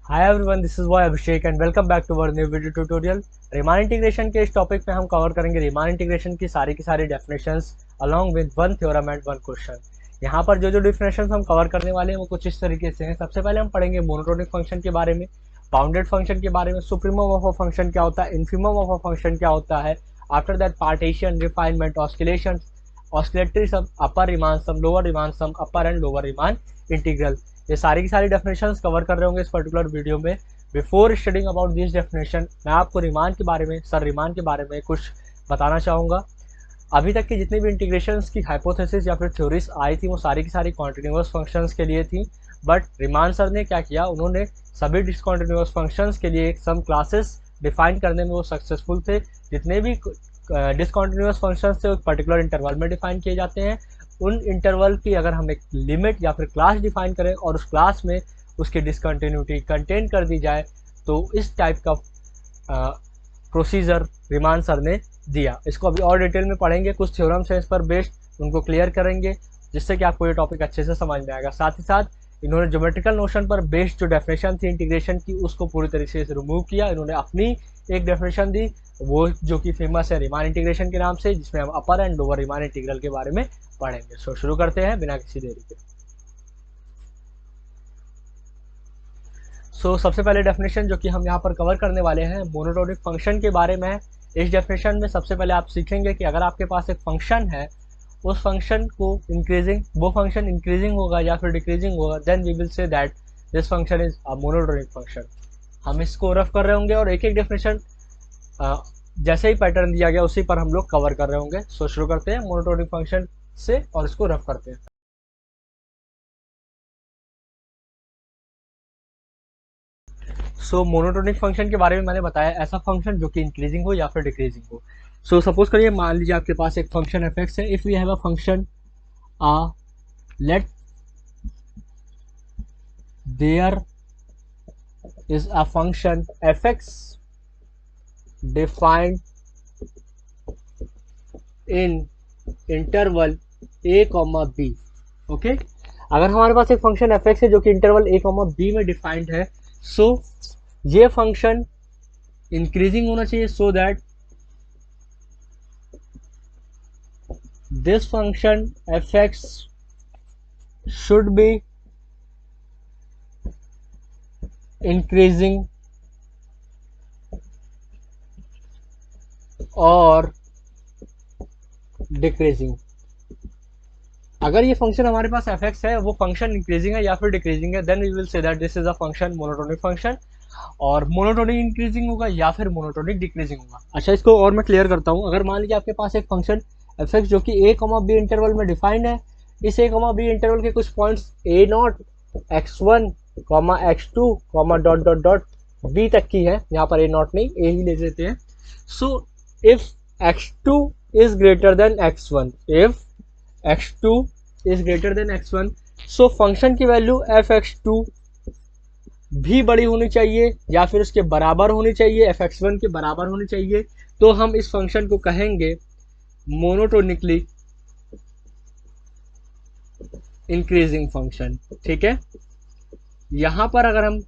Hi everyone, this is boy Abhishek and welcome back to our new video tutorial. Riemann integration के इस topic में हम cover करेंगे Riemann integration की सारी definitions along with one theorem and one question. यहाँ पर जो डेफिनेशंस हम कवर करने वाले हैं वो कुछ इस तरीके से हैं। सबसे पहले हम पढ़ेंगे मोनोटोनिक फंक्शन के बारे में, बाउंडेड फंक्शन के बारे में, सुप्रीमम ऑफ अ फंक्शन क्या होता है, इन्फीमम ऑफ अ फंक्शन क्या होता है, after that partition, refinement, oscillation, oscillatory sum, upper Riemann sum, lower Riemann sum, upper and lower Riemann integral. ये सारी की सारी डेफिनेशंस कवर कर रहे होंगे इस पर्टिकुलर वीडियो में। Before studying about this definition, मैं आपको रिमान के बारे में, सर रिमान के बारे में कुछ बताना चाहूँगा। अभी तक की जितनी भी इंटीग्रेशंस की हाइपोथेसिस या फिर थ्योरीज आई थी वो सारी की सारी कॉन्टिन्यूअस फंक्शंस के लिए थी। बट रिमान सर ने क्या किया, उन्होंने सभी डिसकॉन्टिन्यूअस फंक्शंस के लिए सम क्लासेस डिफाइन करने में वो सक्सेसफुल थे। जितने भी डिसकॉन्टिन्यूअस फंक्शंस थे एक पर्टिकुलर इंटरवल में डिफाइन किए जाते हैं। उन इंटरवल की अगर हम एक लिमिट या फिर क्लास डिफाइन करें और उस क्लास में उसकी डिसकंटिन्यूटी कंटेन कर दी जाए तो इस टाइप का प्रोसीजर रिमान सर ने दिया। इसको अभी और डिटेल में पढ़ेंगे, कुछ थ्योरम्स हैं इस पर बेस्ड, उनको क्लियर करेंगे जिससे कि आपको ये टॉपिक अच्छे से समझ में आएगा। साथ ही साथ इन्होंने ज्योमेट्रिकल नोशन पर बेस्ड जो डेफिनेशन थी इंटीग्रेशन की उसको पूरी तरीके से रिमूव किया। इन्होंने अपनी एक डेफिनेशन दी, वो जो कि फेमस है रिमान इंटीग्रेशन के नाम से, जिसमें हम अपर एंड लोअर रिमान इंटीग्रल के बारे में पढ़ेंगे। सो शुरू करते हैं बिना किसी देरी के। सबसे पहले डेफिनेशन जो कि हम यहाँ पर कवर करने वाले हैं मोनोटोनिक फंक्शन के बारे में है। इस डेफिनेशन में सबसे पहले आप सीखेंगे कि अगर आपके पास एक फंक्शन है, उस फंक्शन को इंक्रीजिंग, वो फंक्शन इंक्रीजिंग होगा या फिर डिक्रीजिंग होगा, then we will say that this function is a monotonic function. हम इसको रफ कर रहे होंगे और एक एक डेफिनेशन जैसे ही पैटर्न दिया गया उसी पर हम लोग कवर कर रहे होंगे। शुरू करते हैं मोनोटोनिक फंक्शन से और इसको रफ करते हैं। मोनोटोनिक फंक्शन के बारे में मैंने बताया, ऐसा फंक्शन जो कि इंक्रीजिंग हो या फिर डिक्रीजिंग हो। सपोज करिए, मान लीजिए आपके पास एक फंक्शन एफ एक्स है। If we have a function let there is a function F x defined in interval a comma b. Okay, अगर हमारे पास एक फंक्शन एफ एक्स है जो कि इंटरवल ए कॉमा बी में डिफाइंड है, सो ये फंक्शन इंक्रीजिंग होना चाहिए, so that this function fx should be increasing और डिक्रीजिंग। अगर ये फंक्शन हमारे पास fx है, वो फंक्शन इंक्रीजिंग है या फिर डिक्रीजिंग है, then we will say that this is a function monotonic function. और मोनोटोनिक इंक्रीजिंग होगा या फिर मोनोटोनिक डिक्रीजिंग होगा। अच्छा, इसको और मैं क्लियर करता हूँ। अगर मान लीजिए आपके पास एक फंक्शन fx जो कि a कॉमा बी इंटरवल में डिफाइंड है, इस a कॉमा बी इंटरवल के कुछ points a not, x1 comma x2 comma dot dot dot b तक की है। यहाँ पर a नॉट नहीं, a ही ले लेते हैं। So if x2 is greater than x1, if x2 is greater than x1, so function की वैल्यू fx2 भी बड़ी होनी चाहिए या फिर उसके बराबर होनी चाहिए, fx1 के बराबर होनी चाहिए। तो हम इस फंक्शन को कहेंगे मोनोटोनिकली इंक्रीजिंग फंक्शन। ठीक है, यहां पर अगर हम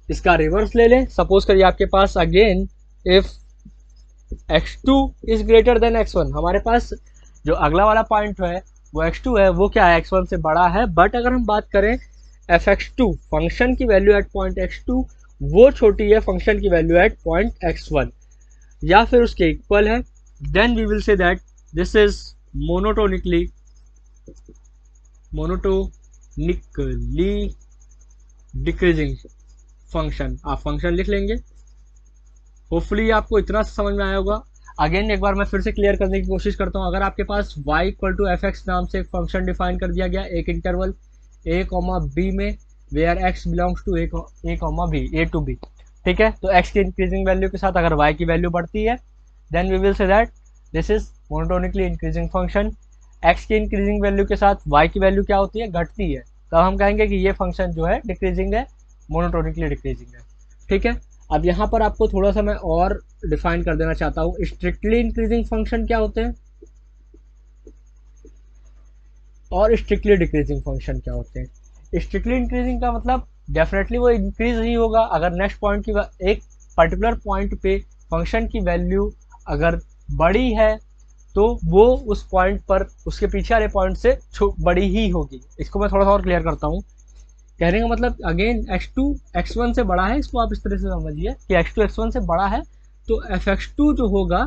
इसका रिवर्स ले लें, सपोज करिए आपके पास again if x2 is greater than x1, हमारे पास जो अगला वाला पॉइंट है वो x2 है, वो क्या है, x1 से बड़ा है। बट अगर हम बात करें fx2, फंक्शन की वैल्यू एट पॉइंट x2 वो छोटी है फंक्शन की वैल्यू एट पॉइंट x1 या फिर उसके इक्वल है, then we will say that this is monotonically decreasing function. आप फंक्शन लिख लेंगे। होपफुली आपको इतना समझ में आया होगा। अगेन एक बार मैं फिर से क्लियर करने की कोशिश करता हूँ। अगर आपके पास y equal to f x नाम से एक फंक्शन डिफाइन कर दिया गया एक इंटरवल a कॉमा बी में, where x belongs to a comma b, a to b, ठीक है, तो x की इंक्रीजिंग वैल्यू के साथ अगर y की वैल्यू बढ़ती है, then we will say that this is monotonically increasing function. x की इंक्रीजिंग वैल्यू के साथ y की वैल्यू क्या होती है, घटती है, तब हम कहेंगे कि ये फंक्शन जो है डिक्रीजिंग है, मोनोटोनिकली डिक्रीजिंग है। ठीक है, अब यहाँ पर आपको थोड़ा सा मैं और डिफाइन कर देना चाहता हूँ। स्ट्रिक्टली इंक्रीजिंग फंक्शन क्या होते हैं और स्ट्रिक्टली डिक्रीजिंग फंक्शन क्या होते हैं। स्ट्रिक्टली इंक्रीजिंग का मतलब डेफिनेटली वो इंक्रीज ही होगा। अगर नेक्स्ट पॉइंट की एक पर्टिकुलर पॉइंट पे फंक्शन की वैल्यू अगर बड़ी है तो वो उस पॉइंट पर उसके पीछे वाले पॉइंट से बड़ी ही होगी। इसको मैं थोड़ा सा और क्लियर करता हूँ। कहने का मतलब अगेन x2 x1 से बड़ा है, इसको आप इस तरह से समझिए कि x2 x1 से बड़ा है तो fx2 जो होगा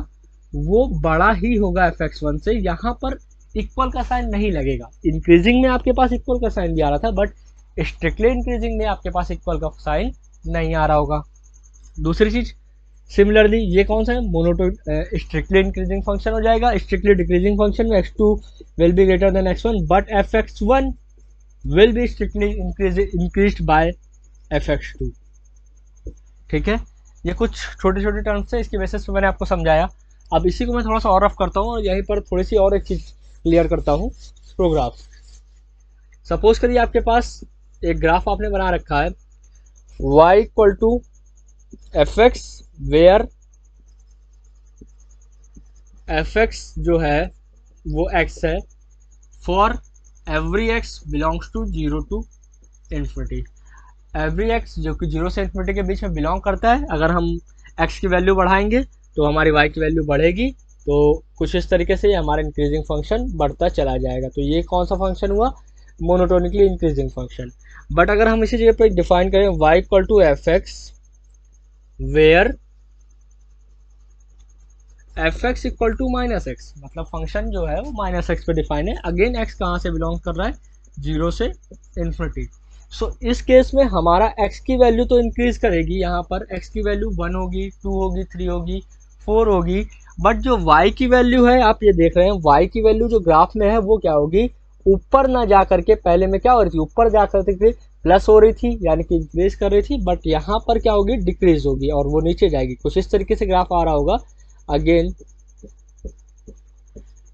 वो बड़ा ही होगा fx1 से। यहाँ पर इक्वल का साइन नहीं लगेगा। इंक्रीजिंग में आपके पास इक्वल का साइन भी आ रहा था, बट स्ट्रिक्टली इंक्रीजिंग में आपके पास इक्वल का साइन नहीं आ रहा होगा। दूसरी चीज, सिमिलरली ये कौन सा है, मोनोटोन स्ट्रिक्टली इंक्रीजिंग फंक्शन हो जाएगा। स्ट्रिक्टली डिक्रीजिंग फंक्शन में x2 will be greater than x1 but fx1 will be strictly increased by fx2। ठीक है, ये कुछ छोटे छोटे टर्म्स है, इसकी बेसिस पे मैंने आपको समझाया। अब इसी को मैं थोड़ा सा और रफ करता हूँ और यहीं पर थोड़ी सी और एक चीज क्लियर करता हूँ। प्रोग्राफ, सपोज करिए आपके पास एक ग्राफ आपने बना रखा है y equal to fx where fx जो है वो x है for every x belongs to 0 to infinity. Every x जो कि 0 से इन्फिनिटी के बीच में बिलोंग करता है, अगर हम x की वैल्यू बढ़ाएंगे तो हमारी y की वैल्यू बढ़ेगी। तो कुछ इस तरीके से हमारा इंक्रीजिंग फंक्शन बढ़ता चला जाएगा। तो ये कौन सा फंक्शन हुआ, मोनोटोनिकली इंक्रीजिंग फंक्शन। बट अगर हम इसी जगह पर डिफाइन करें y equal to f x where f x equal to minus x, मतलब फंक्शन जो है वो माइनस एक्स पे डिफाइन है। अगेन एक्स कहाँ से बिलोंग कर रहा है, 0 से इन्फिनिटी। सो इस केस में हमारा x की वैल्यू तो इंक्रीज करेगी, यहाँ पर x की वैल्यू 1 होगी, 2 होगी, 3 होगी, 4 होगी। बट जो y की वैल्यू है, आप ये देख रहे हैं y की वैल्यू जो ग्राफ में है वो क्या होगी, ऊपर ना जा करके, पहले में क्या हो रही थी, ऊपर जा करके प्लस हो रही थी यानी कि इंक्रीज कर रही थी, बट यहाँ पर क्या होगी, डिक्रीज होगी और वो नीचे जाएगी। कुछ इस तरीके से ग्राफ आ रहा होगा अगेन।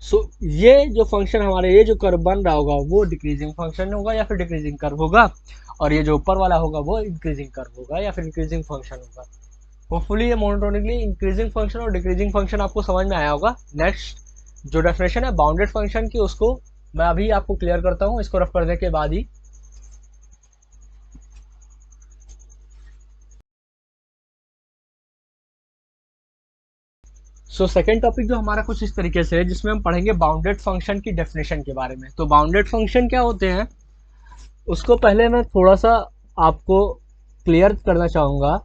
सो ये जो फंक्शन हमारे, ये जो कर्व बन रहा होगा वो डिक्रीजिंग फंक्शन होगा या फिर डिक्रीजिंग कर्व होगा, और ये जो ऊपर वाला होगा वो इंक्रीजिंग कर्व होगा या फिर इंक्रीजिंग फंक्शन होगा। होपफुली ये मोनोटोनिकली इंक्रीजिंग फंक्शन और डिक्रीजिंग फंक्शन आपको समझ में आया होगा। नेक्स्ट जो डेफिनेशन है बाउंडेड फंक्शन की, उसको मैं अभी आपको क्लियर करता हूँ, इसको रफ करने के बाद ही। सो सेकेंड टॉपिक जो हमारा कुछ इस तरीके से है, जिसमें हम पढ़ेंगे बाउंडेड फंक्शन की डेफिनेशन के बारे में। तो बाउंडेड फंक्शन क्या होते हैं, उसको पहले मैं थोड़ा सा आपको क्लियर करना चाहूँगा।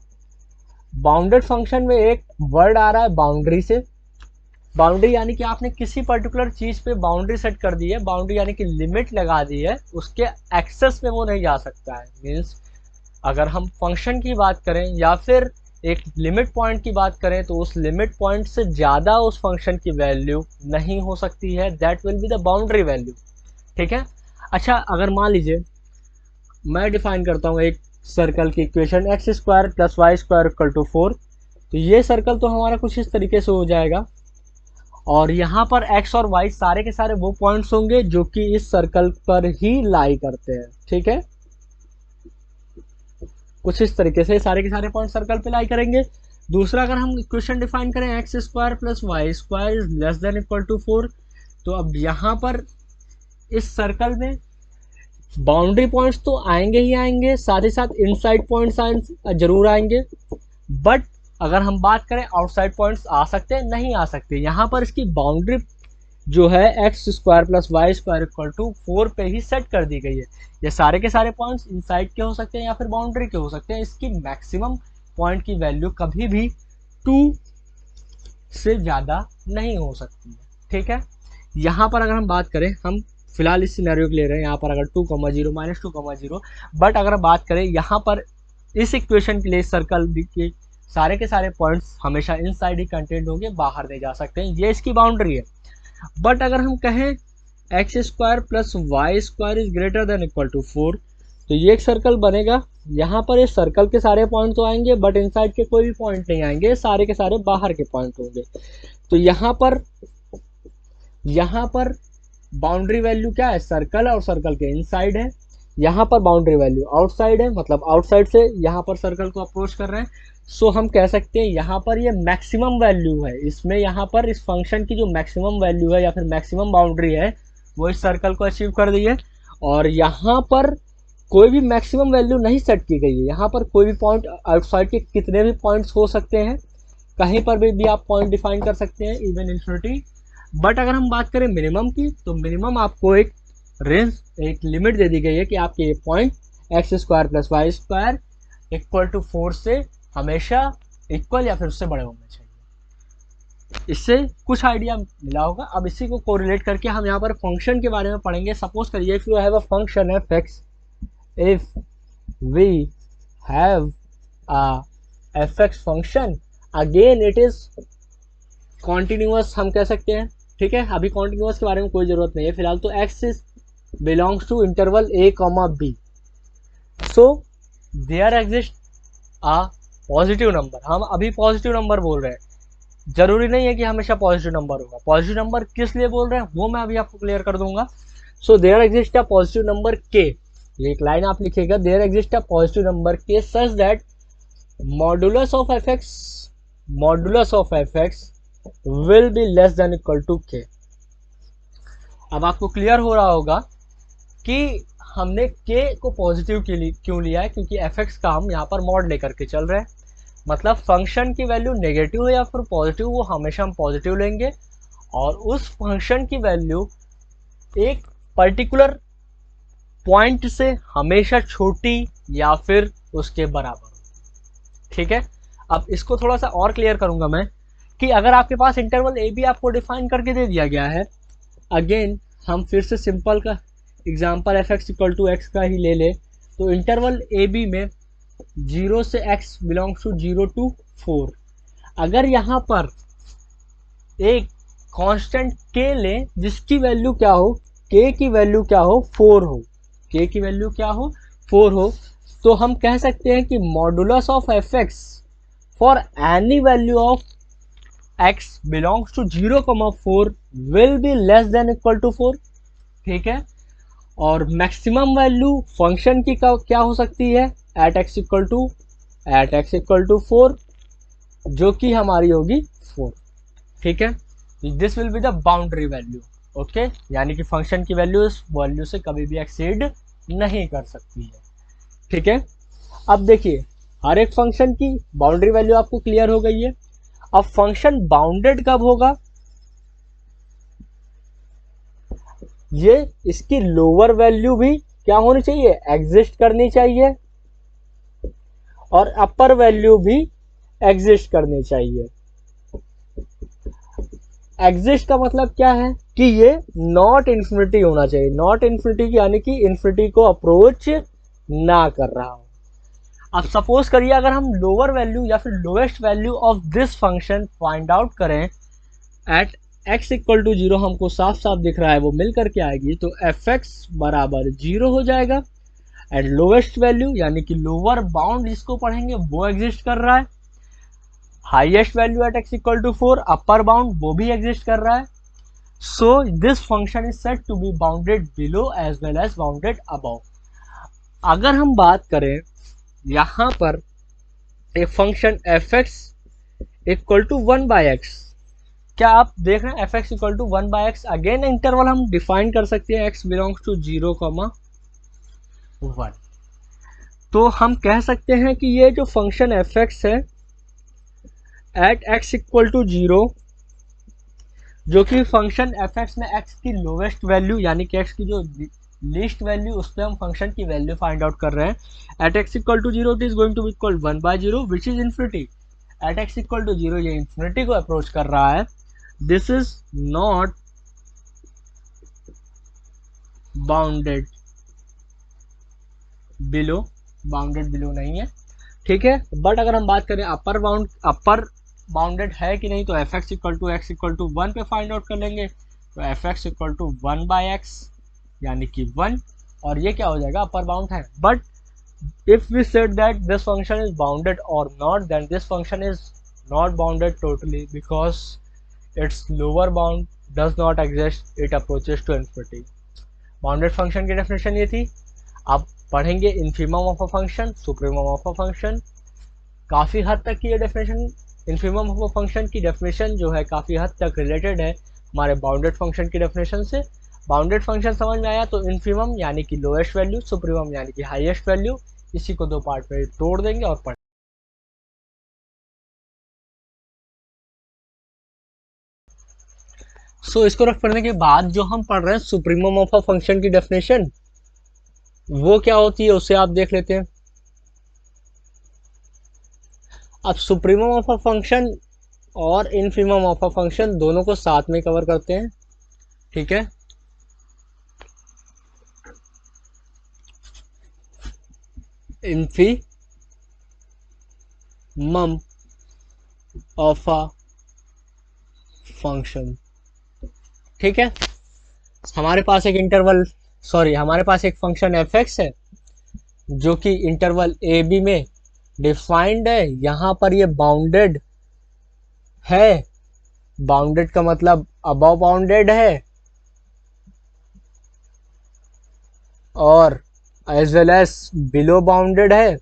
बाउंडेड फंक्शन में एक वर्ड आ रहा है बाउंड्री से। बाउंड्री यानी कि आपने किसी पर्टिकुलर चीज़ पे बाउंड्री सेट कर दी है, बाउंड्री यानी कि लिमिट लगा दी है, उसके एक्सेस में वो नहीं जा सकता है। मीन्स अगर हम फंक्शन की बात करें या फिर एक लिमिट पॉइंट की बात करें तो उस लिमिट पॉइंट से ज़्यादा उस फंक्शन की वैल्यू नहीं हो सकती है। That will be the boundary value. ठीक है। अच्छा, अगर मान लीजिए मैं डिफाइन करता हूँ एक सर्कल की equation x square plus y square equal to 4, तो ये सर्कल तो हमारा कुछ इस तरीके से हो जाएगा और यहाँ पर x और y सारे के सारे वो पॉइंट्स होंगे जो कि इस सर्कल पर ही लाई करते हैं। ठीक है, कुछ इस तरीके से सारे के सारे पॉइंट सर्कल पे लाई करेंगे। दूसरा, अगर हम इक्वेशन डिफाइन करें x square plus y square is less than equal to 4, तो अब यहाँ पर इस सर्कल में बाउंड्री पॉइंट्स तो आएंगे ही आएंगे, साथ ही साथ इनसाइड पॉइंट्स जरूर आएंगे। बट अगर हम बात करें आउटसाइड पॉइंट्स आ सकते हैं, नहीं आ सकते। यहाँ पर इसकी बाउंड्री जो है x square plus y square equal to 4 पे ही सेट कर दी गई है। ये सारे के सारे पॉइंट्स इनसाइड के हो सकते हैं या फिर बाउंड्री के हो सकते हैं। इसकी मैक्सिमम पॉइंट की वैल्यू कभी भी 2 से ज़्यादा नहीं हो सकती है। ठीक है, यहाँ पर अगर हम बात करें, हम फिलहाल इस सिनेरियो को ले रहे हैं, यहाँ पर अगर 2,0 माइनस 2,0, बट अगर बात करें यहाँ पर इस इक्वेशन के लिए सर्कल के सारे के सारे पॉइंट्स हमेशा इनसाइड ही कंटेंट होंगे, बाहर नहीं जा सकते हैं। ये इसकी बाउंड्री है। बट अगर हम कहें x square plus y square is greater than equal to 4, तो ये एक सर्कल बनेगा। यहाँ पर इस सर्कल के सारे पॉइंट तो आएंगे बट इनसाइड के कोई भी पॉइंट नहीं आएंगे, सारे के सारे बाहर के पॉइंट होंगे। तो यहाँ पर बाउंड्री वैल्यू क्या है, सर्कल और सर्कल के इनसाइड है। यहाँ पर बाउंड्री वैल्यू आउटसाइड है, मतलब आउटसाइड से यहाँ पर सर्कल को अप्रोच कर रहे हैं। सो हम कह सकते हैं यहाँ पर ये मैक्सिमम वैल्यू है। इसमें यहाँ पर इस फंक्शन की जो मैक्सिमम वैल्यू है या फिर मैक्सिमम बाउंड्री है वो इस सर्कल को अचीव कर दी है। और यहाँ पर कोई भी मैक्सिमम वैल्यू नहीं सेट की गई है। यहाँ पर कोई भी पॉइंट आउटसाइड के कितने भी पॉइंट्स हो सकते हैं, कहीं पर भी आप पॉइंट डिफाइन कर सकते हैं, इवन इन्फिनिटी। बट अगर हम बात करें मिनिमम की, तो मिनिमम आपको एक रेंज, एक लिमिट दे दी गई है कि आपके ये point x square plus y square equal to 4 से हमेशा इक्वल या फिर उससे बड़े होने चाहिए। इससे कुछ आइडिया मिला होगा। अब इसी को कोरिलेट करके हम यहाँ पर फंक्शन के बारे में पढ़ेंगे। सपोज करिए if you have a function F x, if we have a f x function, again it is continuous हम कह सकते हैं। ठीक है, अभी कॉन्टिन्यूअस के बारे में कोई जरूरत नहीं है फिलहाल। तो x is belongs to interval a comma b, so there exist a positive number. हम अभी पॉजिटिव नंबर बोल रहे हैं, जरूरी नहीं है कि हमेशा पॉजिटिव नंबर होगा। पॉजिटिव नंबर किस लिए बोल रहे हैं वो मैं अभी आपको क्लियर कर दूंगा। So there exist a positive number K, ये एक लाइन आप लिखिएगा, there exist a positive number K such that modulus of F x will be less than equal to K. अब आपको क्लियर हो रहा होगा कि हमने k को पॉजिटिव के लिए क्यों लिया है, क्योंकि एफ एक्स का हम यहाँ पर मॉड लेकर के चल रहे हैं। मतलब फंक्शन की वैल्यू नेगेटिव या फिर पॉजिटिव, वो हमेशा हम पॉजिटिव लेंगे, और उस फंक्शन की वैल्यू एक पर्टिकुलर पॉइंट से हमेशा छोटी या फिर उसके बराबर। ठीक है, अब इसको थोड़ा सा और क्लियर करूंगा मैं कि अगर आपके पास इंटरवल ए बी आपको डिफाइन करके दे दिया गया है, अगेन हम फिर से सिंपल का example f x equal to x का ही ले ले, तो इंटरवल ए बी में 0 से x बिलोंग्स टू 0 टू 4, अगर यहाँ पर एक कांस्टेंट k लें जिसकी वैल्यू क्या हो, k की वैल्यू क्या हो, 4 हो, k की वैल्यू क्या हो, 4 हो, तो हम कह सकते हैं कि modulus of F x for any value of x belongs to 0,4 will be less than equal to 4। ठीक है, और मैक्सिमम वैल्यू फंक्शन की क्या हो सकती है, एट एक्स इक्वल टू 4, जो कि हमारी होगी 4। ठीक है, this will be the boundary value. Okay, यानी कि फंक्शन की वैल्यू इस वैल्यू से कभी भी एक्सीड नहीं कर सकती है। ठीक है, अब देखिए हर एक फंक्शन की बाउंड्री वैल्यू आपको क्लियर हो गई है। अब फंक्शन बाउंडेड कब होगा, ये इसकी लोअर वैल्यू भी क्या होनी चाहिए, एग्जिस्ट करनी चाहिए, और अपर वैल्यू भी एग्जिस्ट करनी चाहिए। एग्जिस्ट का मतलब क्या है कि ये नॉट इन्फिनिटी होना चाहिए। नॉट इन्फिनिटी यानी कि इन्फिनिटी को अप्रोच ना कर रहा हो। अब सपोज करिए अगर हम लोअर वैल्यू या फिर lowest value of this function find out करें एट x इक्वल टू 0, हमको साफ साफ दिख रहा है वो मिल करके आएगी, तो एफ एक्स बराबर 0 हो जाएगा। एंड लोएस्ट वैल्यू यानी कि लोअर बाउंड जिसको पढ़ेंगे वो एग्जिस्ट कर रहा है। Highest value at x equal to 4, upper bound वो भी एग्जिस्ट कर रहा है। So this function is said to be bounded below as well as bounded above. अगर हम बात करें यहाँ पर एक function F x equal to 1 by x, क्या आप देख रहे हैं f x equal to 1 by x, again interval हम डिफाइन कर सकते हैं x बिलोंग्स टू 0,1। तो हम कह सकते हैं कि ये जो फंक्शन एफ एक्स है एट x इक्वल टू 0, जो कि फंक्शन एफ एक्स में x की लोवेस्ट वैल्यू यानी कि x की जो लीस्ट वैल्यू, उस पर हम फंक्शन की वैल्यू फाइंड आउट कर रहे हैं। At x equal to 0 it is going to be equal 1 by 0 which is infinity. At x equal to 0 ये इन्फिनिटी को अप्रोच कर रहा है। This is not bounded below, bounded below नहीं है। ठीक है, बट अगर हम बात करें अपर बाउंडेड है कि नहीं, तो f x equal to x equal to 1 पे फाइंड आउट कर लेंगे। तो f x equal to 1 by x यानी कि 1, और ये क्या हो जाएगा, अपर बाउंड है। But if we said that this function is bounded or not, then this function is not bounded totally because its lower bound does not exist, it approaches to infinity। Bounded function की definition ये थी। अब पढ़ेंगे infimum of a function, supremum of a function. काफ़ी हद तक की ये definition, infimum of a function की डेफिनेशन जो है काफ़ी हद तक रिलेटेड है हमारे बाउंडेड फंक्शन की डेफिनेशन से। बाउंडेड फंक्शन समझ में आया, तो इन्फिमम यानी कि लोएस्ट वैल्यू, सुप्रीमम यानी कि हाईएस्ट वैल्यू, इसी को दो पार्ट में तोड़ देंगे और पढ़। सो इसको रख पढ़ने के बाद जो हम पढ़ रहे हैं सुप्रीमम ऑफ अ फंक्शन की डेफिनेशन, वो क्या होती है उसे आप देख लेते हैं। अब सुप्रीमम ऑफ अ फंक्शन और इनफिमम ऑफ अ फंक्शन दोनों को साथ में कवर करते हैं, ठीक है। इनफिमम ऑफ अ फंक्शन, ठीक है। हमारे पास एक इंटरवल हमारे पास एक फंक्शन एफ एक्स है जो कि इंटरवल ए बी में डिफाइंड है। यहां पर ये बाउंडेड है, बाउंडेड का मतलब अबव बाउंडेड है और as well as below bounded है।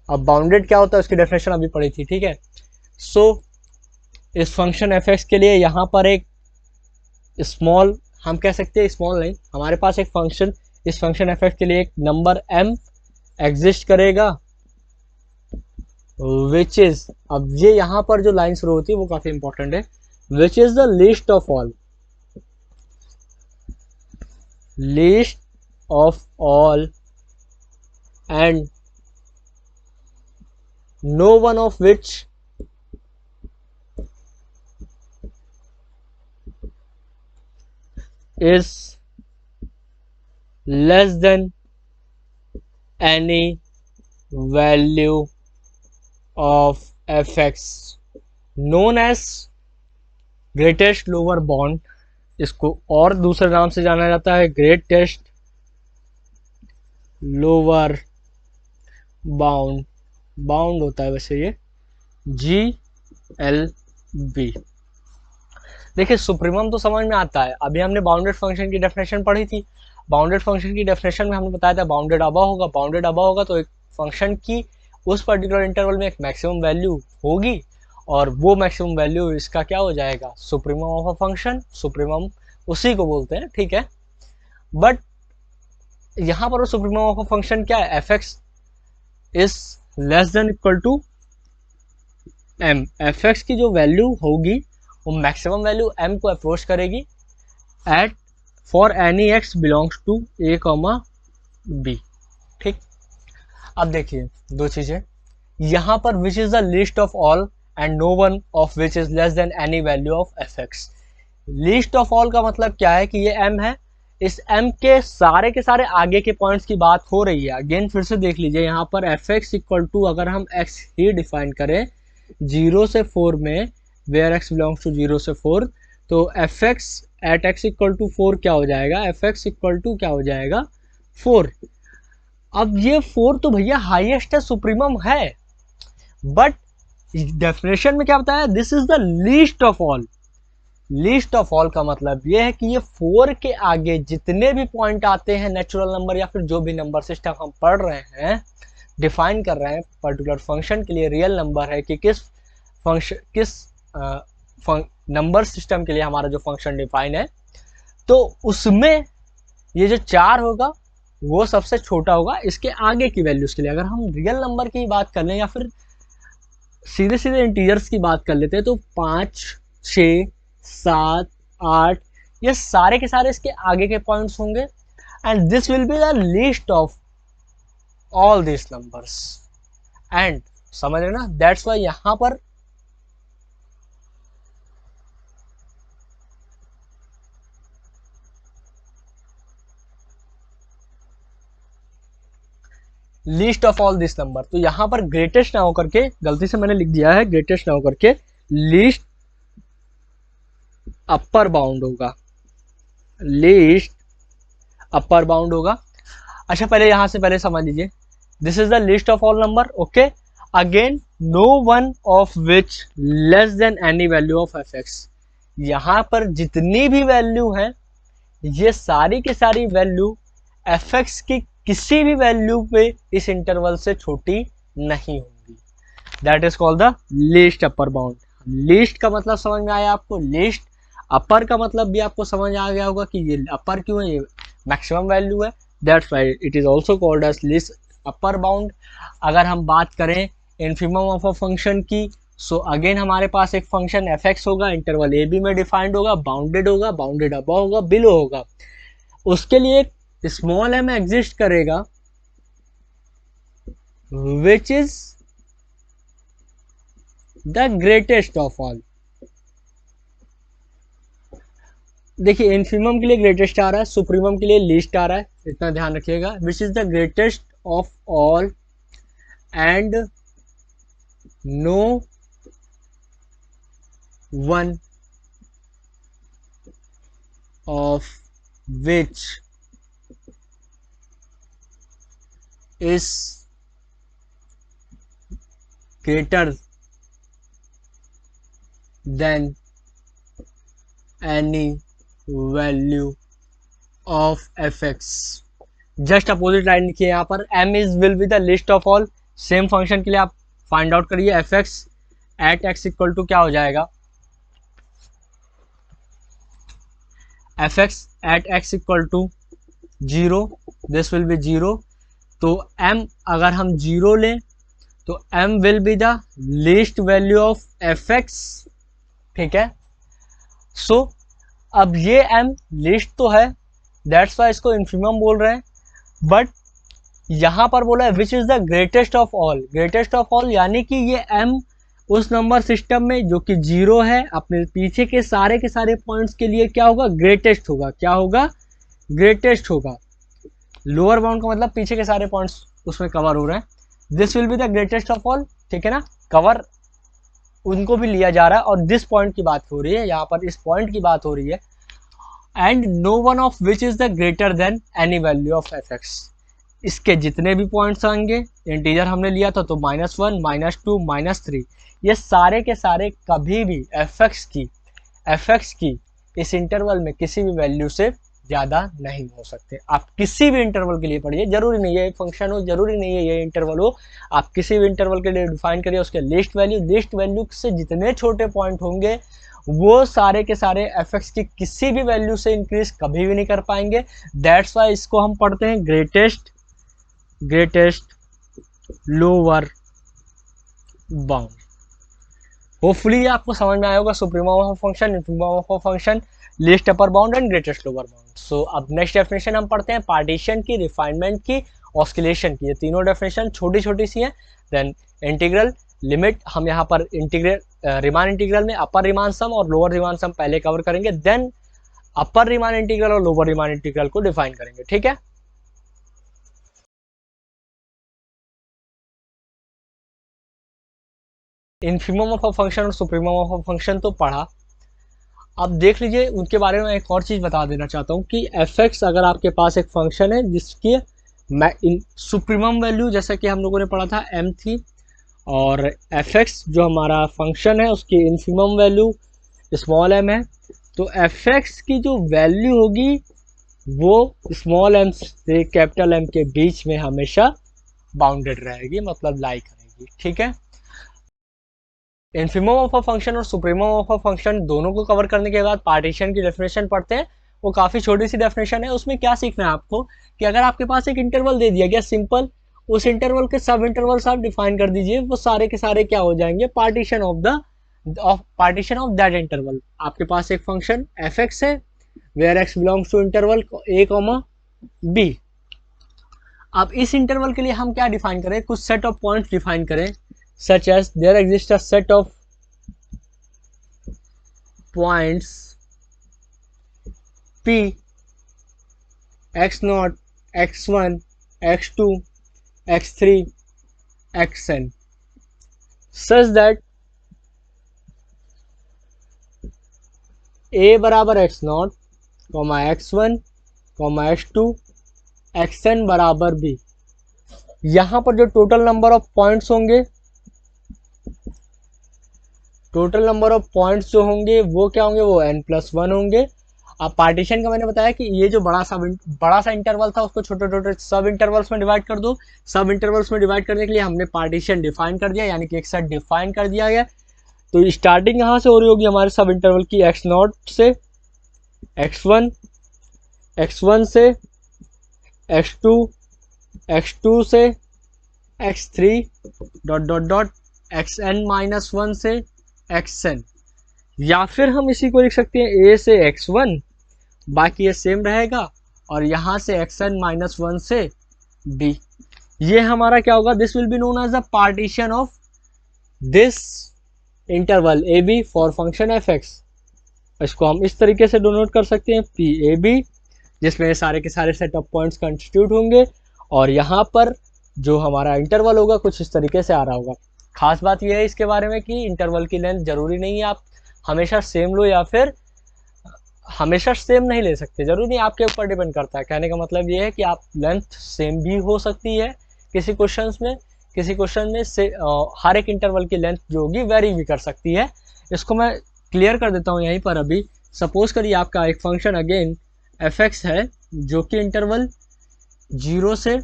अब बाउंडेड क्या होता है उसकी डेफिनेशन अभी पढ़ी थी, ठीक है। सो इस फंक्शन एफ एक्स के लिए यहाँ पर एक स्मॉल, हम कह सकते हैं स्मॉल नहीं, हमारे पास एक फंक्शन, इस फंक्शन एफ एक्स के लिए एक नंबर m एग्जिस्ट करेगा विच इज, अब ये यहाँ पर जो लाइन शुरू होती है वो काफी इंपॉर्टेंट है, which is the least of all, least of all and no one of which is less than any value of fx known as greatest lower bound, इसको और दूसरे नाम से जाना जाता है ग्रेटेस्ट लोअर बाउंड, बाउंड होता है वैसे ये GLB। देखिए सुप्रीमम तो समझ में आता है, अभी हमने बाउंडेड फंक्शन की डेफिनेशन पढ़ी थी। बाउंडेड फंक्शन की डेफिनेशन में हमने बताया था बाउंडेड अबव होगा, बाउंडेड अबव होगा तो एक फंक्शन की उस पर्टिकुलर इंटरवल में एक मैक्सिमम वैल्यू होगी और वो मैक्सिमम वैल्यू इसका क्या हो जाएगा, supremum of a function. Supremum उसी को बोलते हैं, ठीक है। बट यहाँ पर सुप्रीमम ऑफ अ फंक्शन क्या है, f x is less than equal to m. F x की जो वैल्यू होगी वो मैक्सिमम वैल्यू m को अप्रोच करेगी at for any x belongs to a, b, ठीक। अब देखिए दो चीजें यहाँ पर, which is the least of all and no one of which is less than any value of F x. Least of all का मतलब क्या है कि ये m है, इस m के सारे आगे के पॉइंट्स की बात हो रही है। अगेन फिर से देख लीजिए यहाँ पर एफ एक्स इक्वल टू, अगर हम x ही डिफाइन करें 0 से 4 में, वेयर x बिलोंग्स टू 0 से 4, तो f x at x equal to 4 क्या हो जाएगा, एफ एक्स इक्वल टू क्या हो जाएगा 4। अब ये 4 तो भैया हाईएस्ट है, सुप्रीमम है, बट डेफिनेशन में क्या बताया, this is the least of all. Least of all का मतलब ये है कि ये 4 के आगे जितने भी पॉइंट आते हैं, नेचुरल नंबर या फिर जो भी नंबर सिस्टम हम पढ़ रहे हैं, डिफाइन कर रहे हैं पर्टिकुलर फंक्शन के लिए, रियल नंबर है कि किस फंक्शन, किस नंबर सिस्टम के लिए हमारा जो फंक्शन डिफाइन है, तो उसमें ये जो 4 होगा वो सबसे छोटा होगा इसके आगे की वैल्यूज के लिए। अगर हम रियल नंबर की बात कर लें या फिर सीधे सीधे इंटीजर्स की बात कर लेते हैं, तो 5, 6, 7, 8 ये सारे के सारे इसके आगे के पॉइंट्स होंगे and this will be the least of all this numbers. And समझ रहे ना, दैट्स वाई यहां पर list of all this number, तो यहां पर ग्रेटेस्ट ना होकर के, गलती से मैंने लिख दिया है ग्रेटेस्ट ना होकर के लीस्ट अपर बाउंड होगा, लीस्ट अपर बाउंड होगा। अच्छा पहले यहां से पहले समझ लीजिए, this is the least of all number, okay. Again no one of which less than any value of F x. यहां पर जितनी भी वैल्यू है ये सारी की सारी वैल्यू एफ एक्स की किसी भी वैल्यू पे इस इंटरवल से छोटी नहीं होगी। That is called the least upper bound. Least का मतलब समझ में आया आपको, लीस्ट अपर का मतलब भी आपको समझ आ गया होगा कि ये अपर क्यों है, ये मैक्सिमम वैल्यू है, that's why it is also called as least upper bound. अगर हम बात करें इन्फिमम ऑफ अ फंक्शन की, सो अगेन हमारे पास एक फंक्शन एफ एक्स होगा, इंटरवल ए बी में डिफाइंड होगा, बाउंडेड होगा, बाउंडेड अबव होगा, बिलो होगा। उसके लिए स्मॉल एम एग्जिस्ट करेगा विच is the greatest of all. देखिए इन्फिमम के लिए ग्रेटेस्ट आ रहा है, सुप्रीमम के लिए लीस्ट आ रहा है, इतना ध्यान रखिएगा। Which is the greatest of all and no one of which is greater than any value of fx। Just opposite line लिखिए यहाँ पर, m is will be the least of all. Same function के लिए आप find out करिए f x at x equal to क्या हो जाएगा, f x at x equal to 0, this will be 0। तो m अगर हम 0 लें तो m will be the least value of F x, ठीक है। सो अब ये m लिस्ट तो है, दैट्स वाई इसको इन्फिमम बोल रहे हैं, बट यहां पर बोला है which is the greatest of all. Greatest of all यानी कि ये m उस नंबर सिस्टम में जो कि 0 है, अपने पीछे के सारे पॉइंट्स के लिए क्या होगा, ग्रेटेस्ट होगा। क्या होगा, ग्रेटेस्ट होगा। लोअर बाउंड का मतलब पीछे के सारे पॉइंट्स उसमें कवर हो रहे हैं। This will be the greatest of all, ठीक है ना, कवर उनको भी लिया जा रहा है, और दिस पॉइंट की बात हो रही है, यहाँ पर इस पॉइंट की बात हो रही है। And no one of which is the greater than any value of F x. इसके जितने भी पॉइंट्स आएंगे, इंटीजर हमने लिया था तो -1, -2, -3, ये सारे के सारे कभी भी एफ एक्स की इस इंटरवल में किसी भी वैल्यू से ज़्यादा नहीं हो सकते। आप किसी भी इंटरवल के लिए पढ़िए, जरूरी नहीं है एक फंक्शन हो, जरूरी नहीं है ये इंटरवल हो, आप किसी भी इंटरवल के लिए डिफाइन करिए उसके लिस्ट वैल्यू से जितने छोटे पॉइंट होंगे वो सारे के सारे एफ एक्स की किसी भी वैल्यू से इंक्रीज कभी भी नहीं कर पाएंगे। दैट्स वाई इसको हम पढ़ते हैं ग्रेटेस्ट लोअर बाउंड। होपफुली आपको समझ में आया होगा supremum of function, infimum of function, least upper bound and greatest lower bound. So अब नेक्स्ट डेफिनेशन हम पढ़ते हैं पार्टीशन की, रिफाइनमेंट की, ऑस्किलेशन की। ये तीनों डेफिनेशन छोटी छोटी सी हैं। देन इंटीग्रल लिमिट, हम यहाँ पर रीमान इंटीग्रल में अपर रीमान सम और लोअर रीमान सम पहले कवर करेंगे, देन अपर रीमान इंटीग्रल और लोअर रीमान इंटीग्रल को डिफाइन करेंगे, ठीक है। इन्फिमम ऑफ अ फंक्शन और सुप्रीमम ऑफ अ फंक्शन तो पढ़ा। अब देख लीजिए उनके बारे में एक और चीज़ बता देना चाहता हूँ कि एफ एक्स अगर आपके पास एक फंक्शन है जिसकी सुप्रीमम वैल्यू जैसा कि हम लोगों ने पढ़ा था m थी, और एफ एक्स जो हमारा फंक्शन है उसकी इन्फिमम वैल्यू स्मॉल m है, तो एफ एक्स की जो वैल्यू होगी वो स्मॉल m से कैपिटल M के बीच में हमेशा बाउंडेड रहेगी, मतलब लाई करेगी, ठीक है। इन्फिमम ऑफ अ फंक्शन और सुप्रीमम ऑफ अ फंक्शन दोनों को कवर करने के बाद पार्टीशन की डेफिनेशन पढ़ते हैं। वो काफ़ी छोटी सी डेफिनेशन है, उसमें क्या सीखना है आपको कि अगर आपके पास एक इंटरवल दे दिया गया सिंपल, उस इंटरवल के सब इंटरवल्स आप डिफाइन कर दीजिए, वो सारे के सारे क्या हो जाएंगे, पार्टीशन ऑफ दैट इंटरवल। आपके पास एक फंक्शन एफ एक्स है where x belongs to interval a, b। अब इस इंटरवल के लिए हम क्या डिफाइन करें, कुछ सेट ऑफ पॉइंट्स डिफाइन करें, such as there exists a set of points p x0, x1, x2, x3, xn such that a बराबर x0, x1, x2, xn बराबर b। यहाँ पर जो टोटल नंबर ऑफ पॉइंट्स होंगे, total number of points जो होंगे वो क्या होंगे, वो n+1 होंगे। अब पार्टीशन का मैंने बताया कि ये जो बड़ा सा इंटरवल था उसको छोटे छोटे सब इंटरवल्स में डिवाइड कर दो। सब इंटरवल्स में डिवाइड करने के लिए हमने पार्टीशन डिफाइन कर दिया, यानी कि एक सेट डिफाइन कर दिया गया। तो स्टार्टिंग यहाँ से हो रही होगी हमारे सब इंटरवल की x0 से x1, x1 से x2, x2 से x3 dot dot dot xn-1 से xn, या फिर हम इसी को लिख सकते हैं a से x1, बाकी ये सेम रहेगा, और यहाँ से xn-1 से d। ये हमारा क्या होगा, this will be known as the partition of this interval A b for function F x. इसको हम इस तरीके से डिनोट कर सकते हैं पी ए बी, जिसमें सारे के सारे सेट ऑफ पॉइंट्स कंस्टिट्यूट होंगे, और यहाँ पर जो हमारा इंटरवल होगा कुछ इस तरीके से आ रहा होगा। खास बात यह है इसके बारे में कि इंटरवल की लेंथ जरूरी नहीं है आप हमेशा सेम लो, या फिर हमेशा सेम नहीं ले सकते, जरूरी नहीं, आपके ऊपर डिपेंड करता है। कहने का मतलब ये है कि आप लेंथ सेम भी हो सकती है किसी क्वेश्चंस में, किसी क्वेश्चन में से हर एक इंटरवल की लेंथ जो होगी वेरी भी कर सकती है। इसको मैं क्लियर कर देता हूँ यहीं पर। अभी सपोज करिए आपका एक फंक्शन अगेन एफ एक्स है जो कि इंटरवल 0 से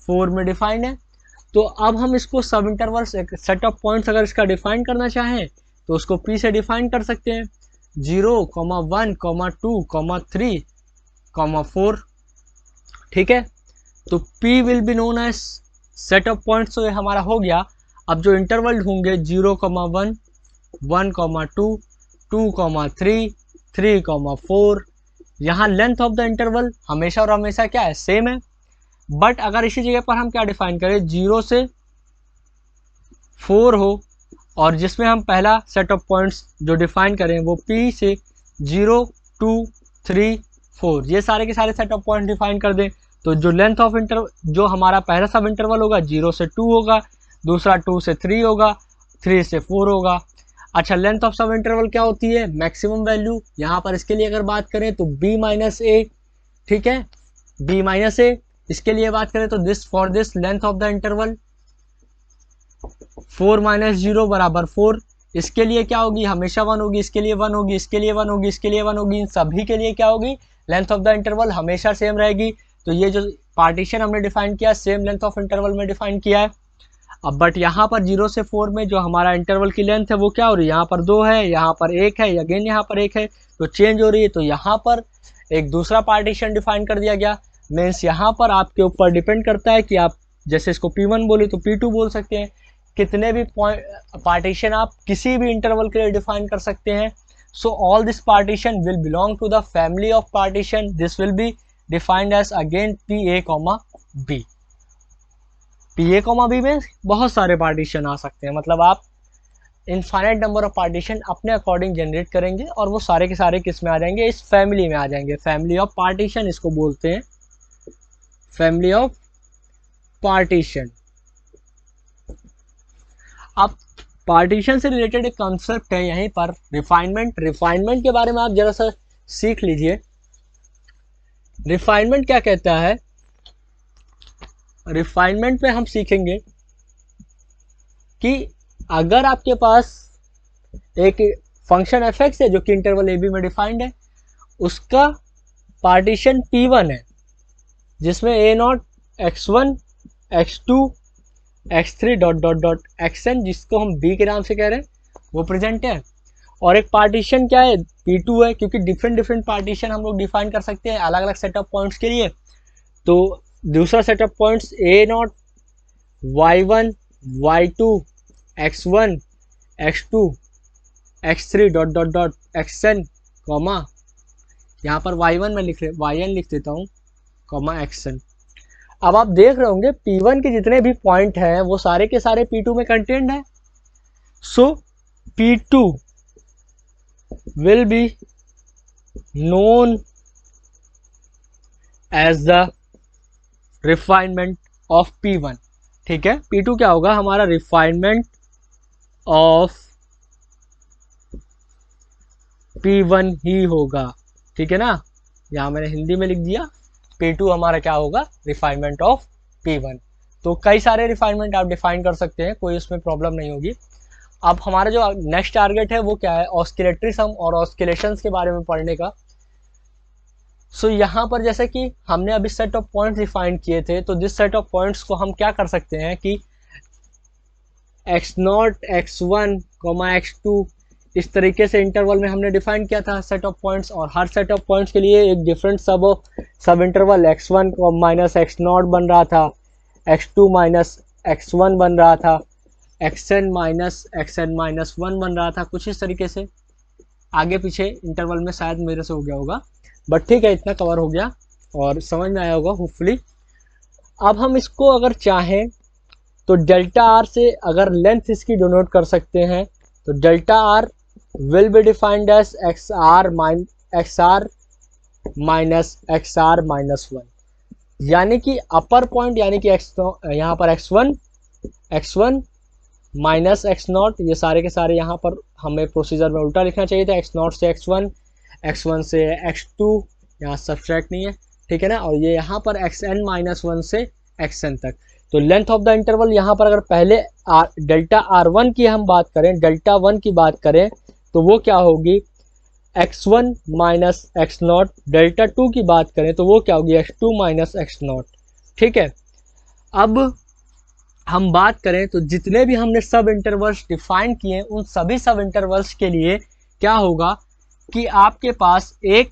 4 में डिफाइंड है। तो अब हम इसको सब इंटरवल सेट ऑफ पॉइंट्स अगर इसका डिफाइन करना चाहें तो उसको पी से डिफाइन कर सकते हैं, 0, 1, 2, 3, 4। ठीक है, तो P will be known as set of points. तो ये हमारा हो गया। अब जो इंटरवल होंगे 0, 1, 2, 2, 3, 3, 4, यहाँ लेंथ ऑफ द इंटरवल हमेशा और हमेशा क्या है, सेम है। बट अगर इसी जगह पर हम क्या डिफाइन करें, 0 से 4 हो, और जिसमें हम पहला सेट ऑफ पॉइंट्स जो डिफाइन करें वो P से 0, 2, 3, 4, ये सारे के सारे सेट ऑफ पॉइंट डिफाइन कर दें, तो जो लेंथ ऑफ इंटरवल जो हमारा पहला सब इंटरवल होगा 0 से 2 होगा, दूसरा 2 से 3 होगा, 3 से 4 होगा। अच्छा, लेंथ ऑफ सब इंटरवल क्या होती है, मैक्सिमम वैल्यू। यहाँ पर इसके लिए अगर बात करें तो b-a, ठीक है, b-a। इसके लिए बात करें तो this for this length of the interval 4 - 0 बराबर 4। इसके लिए क्या होगी, हमेशा 1 होगी, इसके लिए 1 होगी, इसके लिए 1 होगी, इसके लिए 1 होगी, इन सभी के लिए क्या होगी, लेंथ ऑफ द इंटरवल हमेशा सेम रहेगी। तो ये जो पार्टीशन हमने डिफाइन किया सेम लेंथ ऑफ इंटरवल में डिफाइन किया है। अब बट यहाँ पर 0 से 4 में जो हमारा इंटरवल की लेंथ है वो क्या हो रही है, यहाँ पर 2 है, यहाँ पर 1 है, अगेन यहाँ पर 1 है, तो चेंज हो रही है। तो यहाँ पर एक दूसरा पार्टीशन डिफाइन कर दिया गया। मीन्स यहाँ पर आपके ऊपर डिपेंड करता है कि आप जैसे इसको P1 बोले तो P2 बोल सकते हैं। कितने भी पार्टीशन आप किसी भी इंटरवल के लिए डिफाइन कर सकते हैं। So all this partition will belong to the family of partition. This will be defined as again PA, B। PA, B में बहुत सारे पार्टीशन आ सकते हैं, मतलब आप इनफाइनाइट नंबर ऑफ पार्टीशन अपने अकॉर्डिंग जनरेट करेंगे और वो सारे के सारे किस में आ जाएंगे, इस फैमिली में आ जाएंगे। फैमिली ऑफ पार्टीशन इसको बोलते हैं, फैमिली ऑफ पार्टीशन। अब पार्टीशन से रिलेटेड एक कॉन्सेप्ट है यहीं पर, रिफाइनमेंट। रिफाइनमेंट के बारे में आप जरा सा सीख लीजिए। रिफाइनमेंट क्या कहता है, रिफाइनमेंट पे हम सीखेंगे कि अगर आपके पास एक फंक्शन एफ एक्स है जो कि इंटरवल ए बी में डिफाइंड है, उसका पार्टीशन P1 है जिसमें A0, X1, X2, X3 dot dot dot Xn, जिसको हम B के नाम से कह रहे हैं, वो प्रेजेंट है। और एक पार्टीशन क्या है, P2 है, क्योंकि डिफरेंट डिफरेंट पार्टीशन हम लोग डिफाइन कर सकते हैं अलग अलग सेट ऑफ पॉइंट्स के लिए। तो दूसरा set of points A0, Y1, Y2, X1, X2, X3 dot dot dot Xn, comma यहाँ पर Y1 में YN लिख देता हूँ, कॉमा Xn। अब आप देख रहे होंगे P1 के जितने भी पॉइंट हैं वो सारे के सारे P2 में कंटेंट है। So P2 will be known as the refinement of P1। ठीक है, P2 क्या होगा, हमारा रिफाइनमेंट ऑफ P1 ही होगा। ठीक है ना, यहाँ मैंने हिंदी में लिख दिया, P2 हमारा क्या होगा, रिफाइनमेंट ऑफ P1। तो कई सारे रिफाइनमेंट आप डिफाइन कर सकते हैं, कोई उसमें प्रॉब्लम नहीं होगी। अब हमारा जो नेक्स्ट टारगेट है वो क्या है, ऑस्किलेटरी सम और ऑस्किलेशंस के बारे में पढ़ने का। सो यहाँ पर जैसे कि हमने अभी सेट ऑफ पॉइंट्स डिफाइन किए थे, तो दिस सेट ऑफ पॉइंट्स को हम क्या कर सकते हैं कि x0, x1, x2 इस तरीके से इंटरवल में हमने डिफाइन किया था सेट ऑफ पॉइंट्स, और हर सेट ऑफ पॉइंट्स के लिए एक डिफरेंट सब इंटरवल x1 माइनस x0 बन रहा था, x2 माइनस x1 बन रहा था, xn माइनस 1 बन रहा था। कुछ इस तरीके से आगे पीछे इंटरवल में शायद मेरे से हो गया होगा, बट ठीक है, इतना कवर हो गया और समझ में आया होगा होपफुली। अब हम इसको अगर चाहें तो डेल्टा आर से अगर लेंथ इसकी डोनोट कर सकते हैं, तो delta r will be defined as x r minus x r minus 1, यानी कि अपर पॉइंट यानी कि यहाँ पर x1 माइनस x0, ये सारे के सारे यहाँ पर हमें प्रोसीजर में उल्टा लिखना चाहिए था, x0 से x1 से x2, यहाँ सब्सट्रैक्ट नहीं है, ठीक है ना, और ये यहाँ पर xn माइनस 1 से xn तक। तो लेंथ ऑफ द इंटरवल यहाँ पर अगर पहले डेल्टा R1 की हम बात करें, डेल्टा 1 की बात करें, तो वो क्या होगी x1 माइनस x0, डेल्टा 2 की बात करें तो वो क्या होगी x2 माइनस x0, ठीक है। अब हम बात करें तो जितने भी हमने सब इंटरवल्स डिफाइन किए उन सभी सब इंटरवल्स के लिए क्या होगा कि आपके पास एक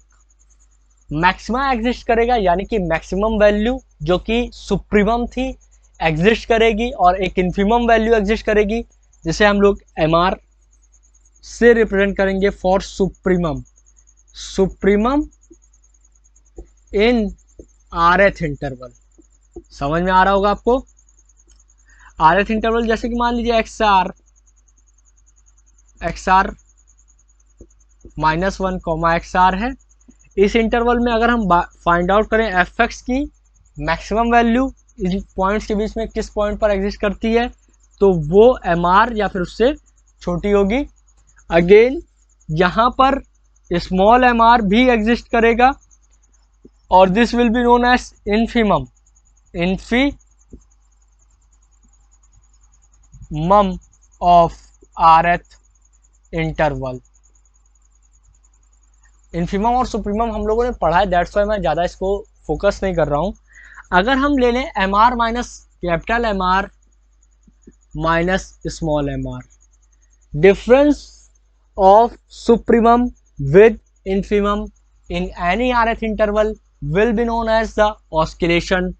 मैक्सिमा एग्जिस्ट करेगा, यानी कि मैक्सिमम वैल्यू जो कि सुप्रीमम थी एग्जिस्ट करेगी, और एक इन्फीमम वैल्यू एग्जिस्ट करेगी जिसे हम लोग MR से रिप्रेजेंट करेंगे for supremum in RF interval. समझ में आ रहा होगा आपको? RF इंटरवल जैसे कि मान लीजिए XR माइनस 1 XR है, इस इंटरवल में अगर हम फाइंड आउट करें fx की मैक्सिमम वैल्यू इन पॉइंट्स के बीच में किस पॉइंट पर एग्जिस्ट करती है, तो वो MR या फिर उससे छोटी होगी। अगेन यहाँ पर स्मॉल MR भी एग्जिस्ट करेगा, और this will be known as infimum of RF interval. Infimum और सुप्रीमम हम लोगों ने पढ़ा है, दैट्स वाई मैं ज़्यादा इसको फोकस नहीं कर रहा हूँ। अगर हम ले लें MR minus capital MR minus small MR, difference of supremum with infimum in any RF interval will be known as the oscillation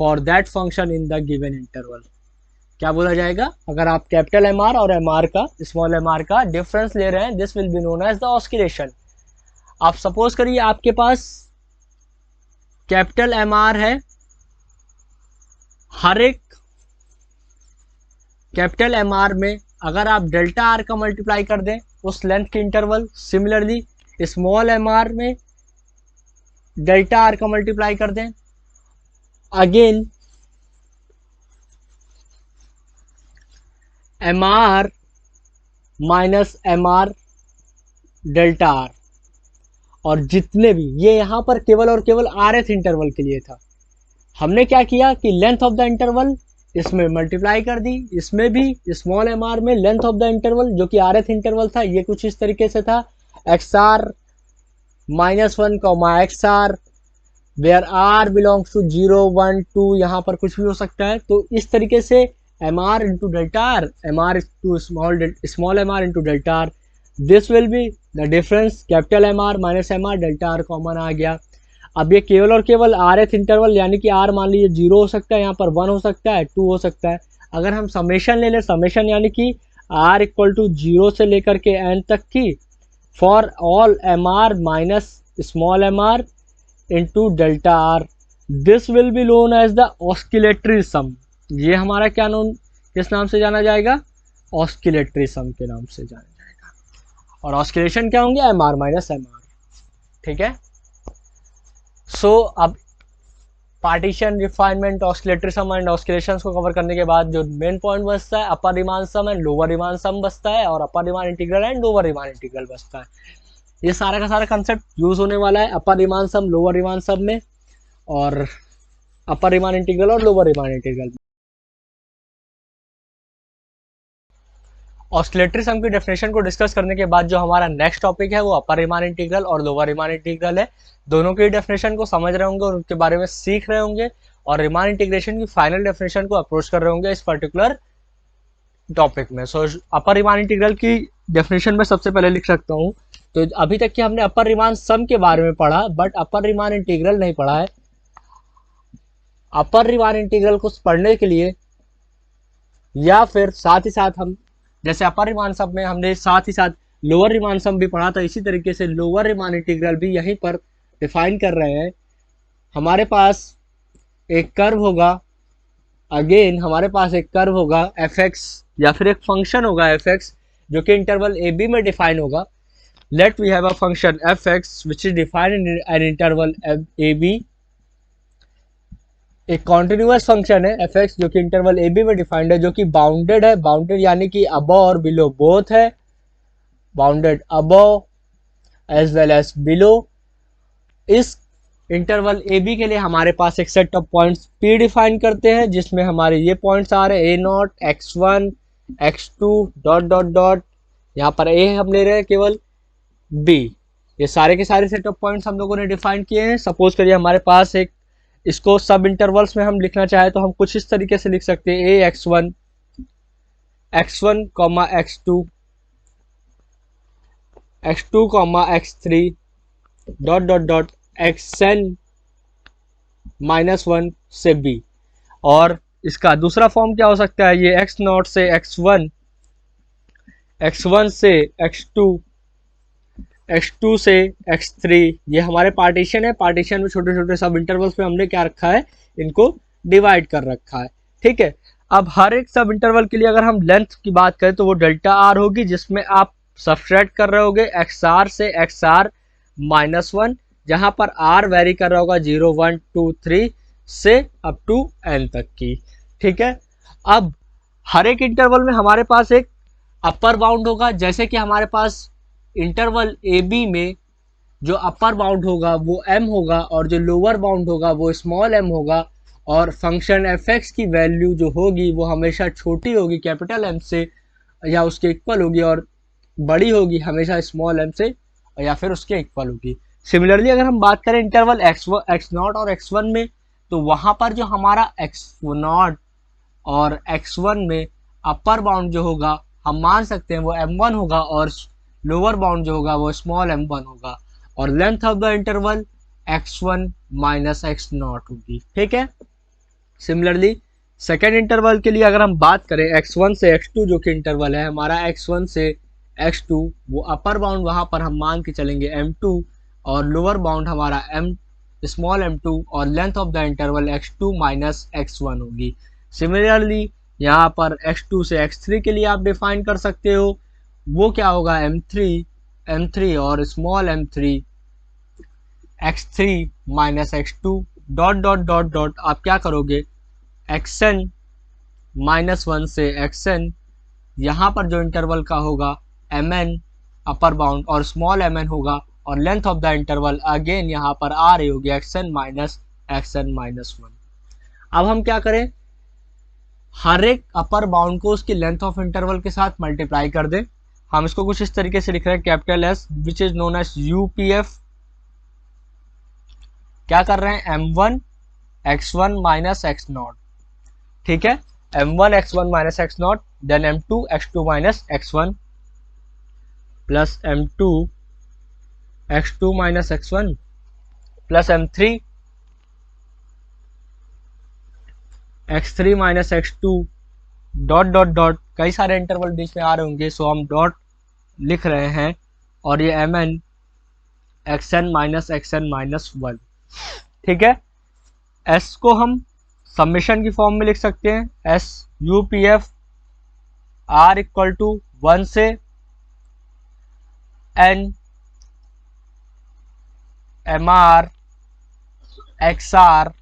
for that function in the given interval. क्या बोला जाएगा? अगर आप कैपिटल MR और MR का small MR का difference ले रहे हैं, this will be known as the oscillation. आप सपोज करिए आपके पास कैपिटल MR है, हर एक कैपिटल MR में अगर आप डेल्टा R का मल्टीप्लाई कर दें उस लेंथ के इंटरवल, सिमिलरली स्मॉल MR में डेल्टा R का मल्टीप्लाई कर दें, again MR minus MR delta R, और जितने भी, ये यहाँ पर केवल और केवल RF इंटरवल के लिए था। हमने क्या किया कि लेंथ ऑफ द इंटरवल इसमें मल्टीप्लाई कर दी, इसमें भी स्मॉल MR में लेंथ ऑफ द इंटरवल जो कि RF इंटरवल था, ये कुछ इस तरीके से था XR minus 1 XR where R belongs to 0 1 2, यहाँ पर कुछ भी हो सकता है। तो इस तरीके से MR into delta R, MR to small MR into delta R, this will be the difference capital MR minus MR delta R common आ गया। अब ये केवल और केवल RF इंटरवल, यानी कि R मान लीजिए 0 हो सकता है, यहाँ पर 1 हो सकता है, 2 हो सकता है। अगर हम समेशन ले लें, समेशन यानी कि R इक्वल टू 0 से लेकर के n तक की for all MR minus small MR into delta R, this will be known as the oscillatory sum. ये हमारा क्या किस नाम से जाना जाएगा? ऑस्किलेटरी सम के नाम से जाना जाएगा। और ऑस्किलेशन क्या होंगे? MR माइनस MR, ठीक है। सो अब partition, refinement, oscillatory sum and oscillations को कवर करने के बाद जो मेन पॉइंट बचता है upper Riemann sum and lower Riemann sum बचता है, और upper Riemann integral and lower Riemann integral बचता है। ये सारा का सारा कंसेप्ट यूज होने वाला है upper Riemann some lower Riemann सम में, और अपर रीमान इंटीग्रल और लोअर रीमान इंटीग्रल। ऑस्किलेटरी सम की डेफिनेशन को डिस्कस करने के बाद जो हमारा नेक्स्ट टॉपिक है वो अपर रीमान इंटीग्रल और लोअर रीमान इंटीग्रल है। दोनों की डेफिनेशन को समझ रहे होंगे और उनके बारे में सीख रहे होंगे, और रीमान इंटीग्रेशन की फाइनल डेफिनेशन को अप्रोच कर रहे होंगे इस पर्टिकुलर टॉपिक में। सो अपर रीमान इंटीग्रल की डेफिनेशन में सबसे पहले लिख सकता हूँ। तो अभी तक कि हमने अपर रीमान सम के बारे में पढ़ा, बट अपर रीमान इंटीग्रल नहीं पढ़ा है। अपर रीमान इंटीग्रल को पढ़ने के लिए या फिर साथ ही साथ हम जैसे अपर रीमान सम में हमने साथ ही साथ लोअर रीमान सम भी पढ़ा था, इसी तरीके से लोअर रीमान इंटीग्रल भी यहीं पर डिफाइन कर रहे हैं। हमारे पास एक कर्व होगा, अगेन हमारे पास एक कर्व होगा एफ एक्स, या फिर एक फंक्शन होगा एफ एक्स जो कि इंटरवल ए बी में डिफाइन होगा। Let we have a function F x which is defined in an interval A b. एक कॉन्टिन्यूअस फंक्शन है एफ एक्स जो कि इंटरवल ए बी में डिफाइंड है, जो कि बाउंडेड है, बाउंडेड यानी कि अबव और बिलो बोथ है, bounded above as well as below. इस इंटरवल ए बी के लिए हमारे पास एक set of points P define करते हैं, जिसमें हमारे ये पॉइंट्स आ रहे हैं A naught, X one, X two, dot dot dot. यहाँ पर ए हम ले रहे हैं केवल, बी, ये सारे के सारे सेट ऑफ पॉइंट्स हम लोगों ने डिफाइन किए हैं। सपोज करिए हमारे पास एक, इसको सब इंटरवल्स में हम लिखना चाहे तो हम कुछ इस तरीके से लिख सकते हैं, A X one, X one comma X two, X two comma X three, dot dot dot X N minus one से बी। और इसका दूसरा फॉर्म क्या हो सकता है, ये एक्स नॉट से एक्स वन, एक्स वन से एक्स टू, एक्स टू से एक्स थ्री। ये हमारे पार्टीशन है, पार्टीशन में छोटे छोटे सब इंटरवल्स में हमने क्या रखा है, इनको डिवाइड कर रखा है। ठीक है, अब हर एक सब इंटरवल के लिए अगर हम लेंथ की बात करें तो वो डेल्टा आर होगी, जिसमें आप सब्सट्रैक्ट कर रहे होगे एक्स आर से एक्स आर माइनस वन, जहां पर आर वेरी कर रहा होगा 0 1 2 3 से अप टू एन तक की। ठीक है, अब हर एक इंटरवल में हमारे पास एक अपर बाउंड होगा, जैसे कि हमारे पास इंटरवल ए बी में जो अपर बाउंड होगा वो m होगा, और जो लोअर बाउंड होगा वो स्मॉल m होगा। और फंक्शन एफ एक्स की वैल्यू जो होगी वो हमेशा छोटी होगी कैपिटल M से, या उसके इक्वल होगी, और बड़ी होगी हमेशा स्मॉल m से या फिर उसके इक्वल होगी। सिमिलरली अगर हम बात करें इंटरवल एक्स नॉट और एक्स वन में, तो वहाँ पर जो हमारा एक्स नॉट और एक्स वन में अपर बाउंड जो होगा हम मान सकते हैं वो m1 होगा, और लोअर बाउंड जो होगा वो स्मॉल m1 होगा, और length of the interval x1 minus x not होगी। ठीक है, सिमिलरली सेकेंड इंटरवल के लिए अगर हम बात करें x1 से x2 जो कि इंटरवल है हमारा x1 से x2, वो अपर बाउंड वहां पर हम मान के चलेंगे m2, और लोअर बाउंड हमारा स्मॉल m2, और length of the interval x2 minus x1 होगी। सिमिलरली यहाँ पर x2 से x3 के लिए आप डिफाइन कर सकते हो, वो क्या होगा m3 और small m3 x3 minus x2 dot dot dot dot. आप क्या करोगे, xn माइनस वन से xn, यहाँ पर जो इंटरवल का होगा mn अपर बाउंड और स्मॉल mn होगा, और length of the interval again यहाँ पर आ रही होगी xn माइनस वन। अब हम क्या करें, हर एक अपर बाउंड को उसकी लेंथ ऑफ इंटरवल के साथ मल्टीप्लाई कर दें। हम इसको कुछ इस तरीके से लिख रहे हैं, capital S which is known as UPF. क्या कर रहे हैं, m1 x1 minus x not. ठीक है, m1 x1 minus x naught, then m2 x2 minus x1 plus m2 x2 minus x1 plus m3 x3 minus x2 dot dot dot. कई सारे interval बीच में आ रहे होंगे, सो हम डॉट लिख रहे हैं, और ये mn xn माइनस वन। ठीक है, s को हम समेशन की फॉर्म में लिख सकते हैं, s UPF r equal to 1 से n mr xr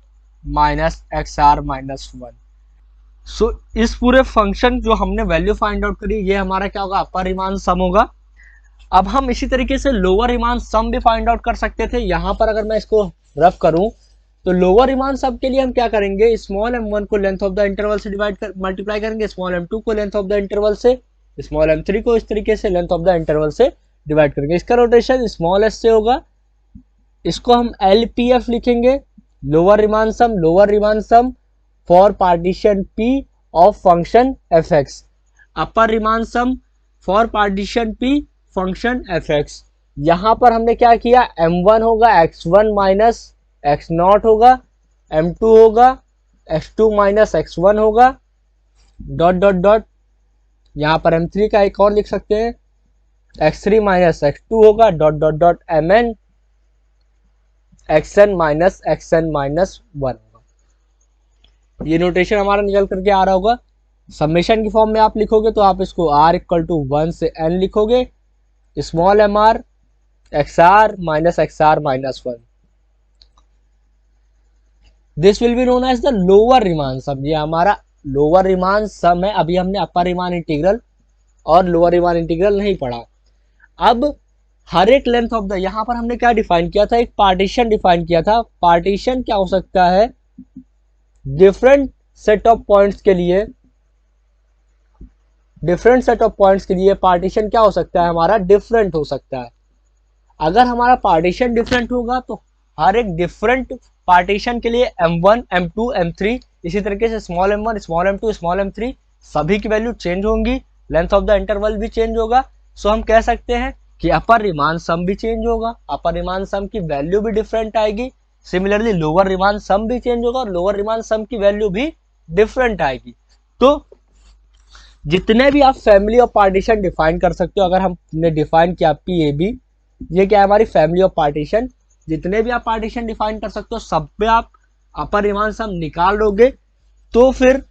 minus xr minus one. So इस पूरे फंक्शन जो हमने वैल्यू फाइंड आउट करी, ये हमारा क्या होगा, अपर रीमान सम होगा। अब हम इसी तरीके से लोअर रीमान सम भी फाइंड आउट कर सकते थे। यहाँ पर अगर मैं इसको रफ करूं तो लोअर रीमान सम के लिए हम क्या करेंगे, स्मॉल m1 को लेंथ ऑफ द इंटरवल से मल्टीप्लाई करेंगे, स्मॉल m2 को लेंथ ऑफ द इंटरवल से, स्मॉल m3 को इस तरीके से लेंथ ऑफ द इंटरवल से डिवाइड करेंगे। इसका रोटेशन स्मॉल s से होगा, इसको हम LPF लिखेंगे, lower Riemann sum for partition P of function fx। Upper Riemann sum for partition P function fx। यहाँ पर हमने क्या किया, m1 होगा x1 माइनस x0 होगा, m2 होगा x2 माइनस x1 होगा, डॉट डॉट डॉट, यहाँ पर m3 का एक और लिख सकते हैं, x3 माइनस x2 होगा, dot dot dot mn xn minus xn minus 1 होगा। ये नोटेशन हमारा निकल करके आ रहा होगा। समेशन की फॉर्म में आप लिखोगे तो आप इसको r इक्वल टू 1 से n लिखोगे, small mr xr minus xr minus 1। This will be known as the lower Riemann sum. ये हमारा लोअर रिमान सम है। अभी हमने अपर रिमान इंटीग्रल और लोअर रिमान इंटीग्रल नहीं पढ़ा। अब हर एक लेंथ ऑफ द, यहाँ पर हमने क्या डिफाइन किया था, एक पार्टीशन डिफाइन किया था। पार्टीशन क्या हो सकता है, डिफरेंट सेट ऑफ पॉइंट्स के लिए, डिफरेंट सेट ऑफ पॉइंट्स के लिए पार्टीशन क्या हो सकता है हमारा, डिफरेंट हो सकता है। अगर हमारा पार्टीशन डिफरेंट होगा तो हर एक डिफरेंट पार्टीशन के लिए m1 m2 m3 इसी तरीके से small m1 small m2 small m3 सभी की वैल्यू चेंज होंगी, लेंथ ऑफ द इंटरवल भी चेंज होगा। सो हम कह सकते हैं कि अपर रिमान सम भी चेंज होगा, अपर रिमान सम की वैल्यू भी डिफरेंट आएगी। सिमिलरली लोअर रिमान सम भी चेंज होगा और लोअर रिमान सम की वैल्यू भी डिफरेंट आएगी। तो जितने भी आप फैमिली ऑफ पार्टीशन डिफाइन कर सकते हो, अगर हमने डिफाइन किया PAB, ये क्या है हमारी फैमिली ऑफ पार्टीशन, जितने भी आप पार्टीशन डिफाइन कर सकते हो सब पे आप अपर रिमान सम निकाल लोगे। तो फिर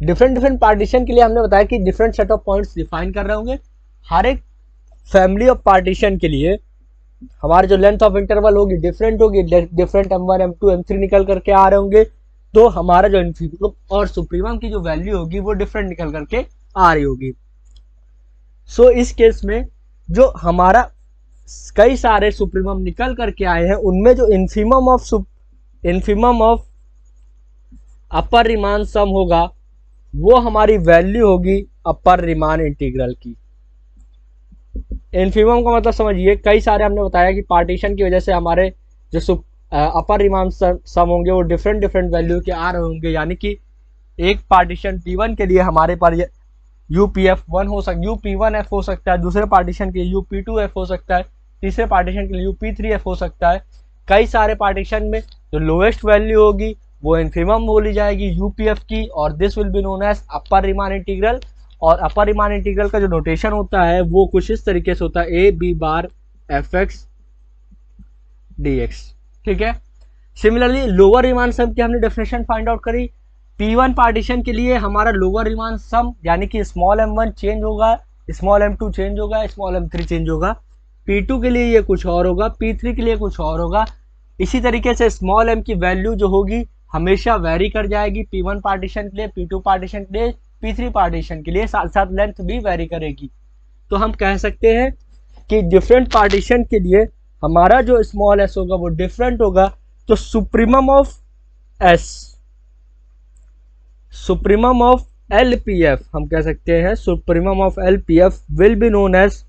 डिफरेंट पार्टीशन के लिए हमने बताया कि different set of points define कर रहे होंगे। हर एक फैमिली ऑफ पार्टीशन के लिए हमारी जो लेंथ ऑफ इंटरवल होगी डिफरेंट होगी, डिफरेंट m1 m2 m3 निकल करके आ रहे होंगे। तो हमारा जो इन्फीमम और सुप्रीमम की जो वैल्यू होगी वो डिफरेंट निकल करके आ रही होगी। सो इस केस में जो हमारा कई सारे सुप्रीमम निकल करके आए हैं उनमें जो इन्फीमम ऑफ अपर रिमान सम होगा वो हमारी वैल्यू होगी अपर रिमान इंटीग्रल की। इन्फीमम का मतलब समझिए, कई सारे हमने बताया कि पार्टीशन की वजह से हमारे जो अपर रिमान सम होंगे वो डिफरेंट वैल्यू के आ रहे होंगे। यानी कि एक पार्टीशन P1 के लिए हमारे पास UPF1 हो सकता है, UP1F हो सकता है, दूसरे पार्टीशन के लिए UP2F हो सकता है, तीसरे पार्टीशन के लिए UP3F हो सकता है। कई सारे पार्टीशन में जो लोएस्ट वैल्यू होगी वो इन्फीमम बोली जाएगी UPF की, और this will be known as upper Riemann integral. और अपर रिमान इंटीग्रल का जो नोटेशन होता है वो कुछ इस तरीके से होता है, AB बार fx dx। ठीक है। सिमिलरली लोअर रिमान सम की हमने डेफिनेशन फाइंड आउट करी। P1 पार्टीशन के लिए हमारा लोअर रिमान सम यानी कि स्मॉल m1 चेंज होगा, स्मॉल m2 चेंज होगा, स्मॉल m3 चेंज होगा। P2 के लिए ये कुछ और होगा, P3 के लिए कुछ और होगा। इसी तरीके से स्मॉल m की वैल्यू जो होगी हमेशा वेरी कर जाएगी, P1 पार्टीशन के लिए, P2 पार्टीशन के लिए, P3 पार्टीशन के लिए, साथ साथ लेंथ भी वेरी करेगी। तो हम कह सकते हैं कि डिफरेंट पार्टीशन के लिए हमारा जो स्मॉल s होगा वो डिफरेंट होगा। तो supremum of s, supremum of LPF हम कह सकते हैं, supremum of LPF will be known as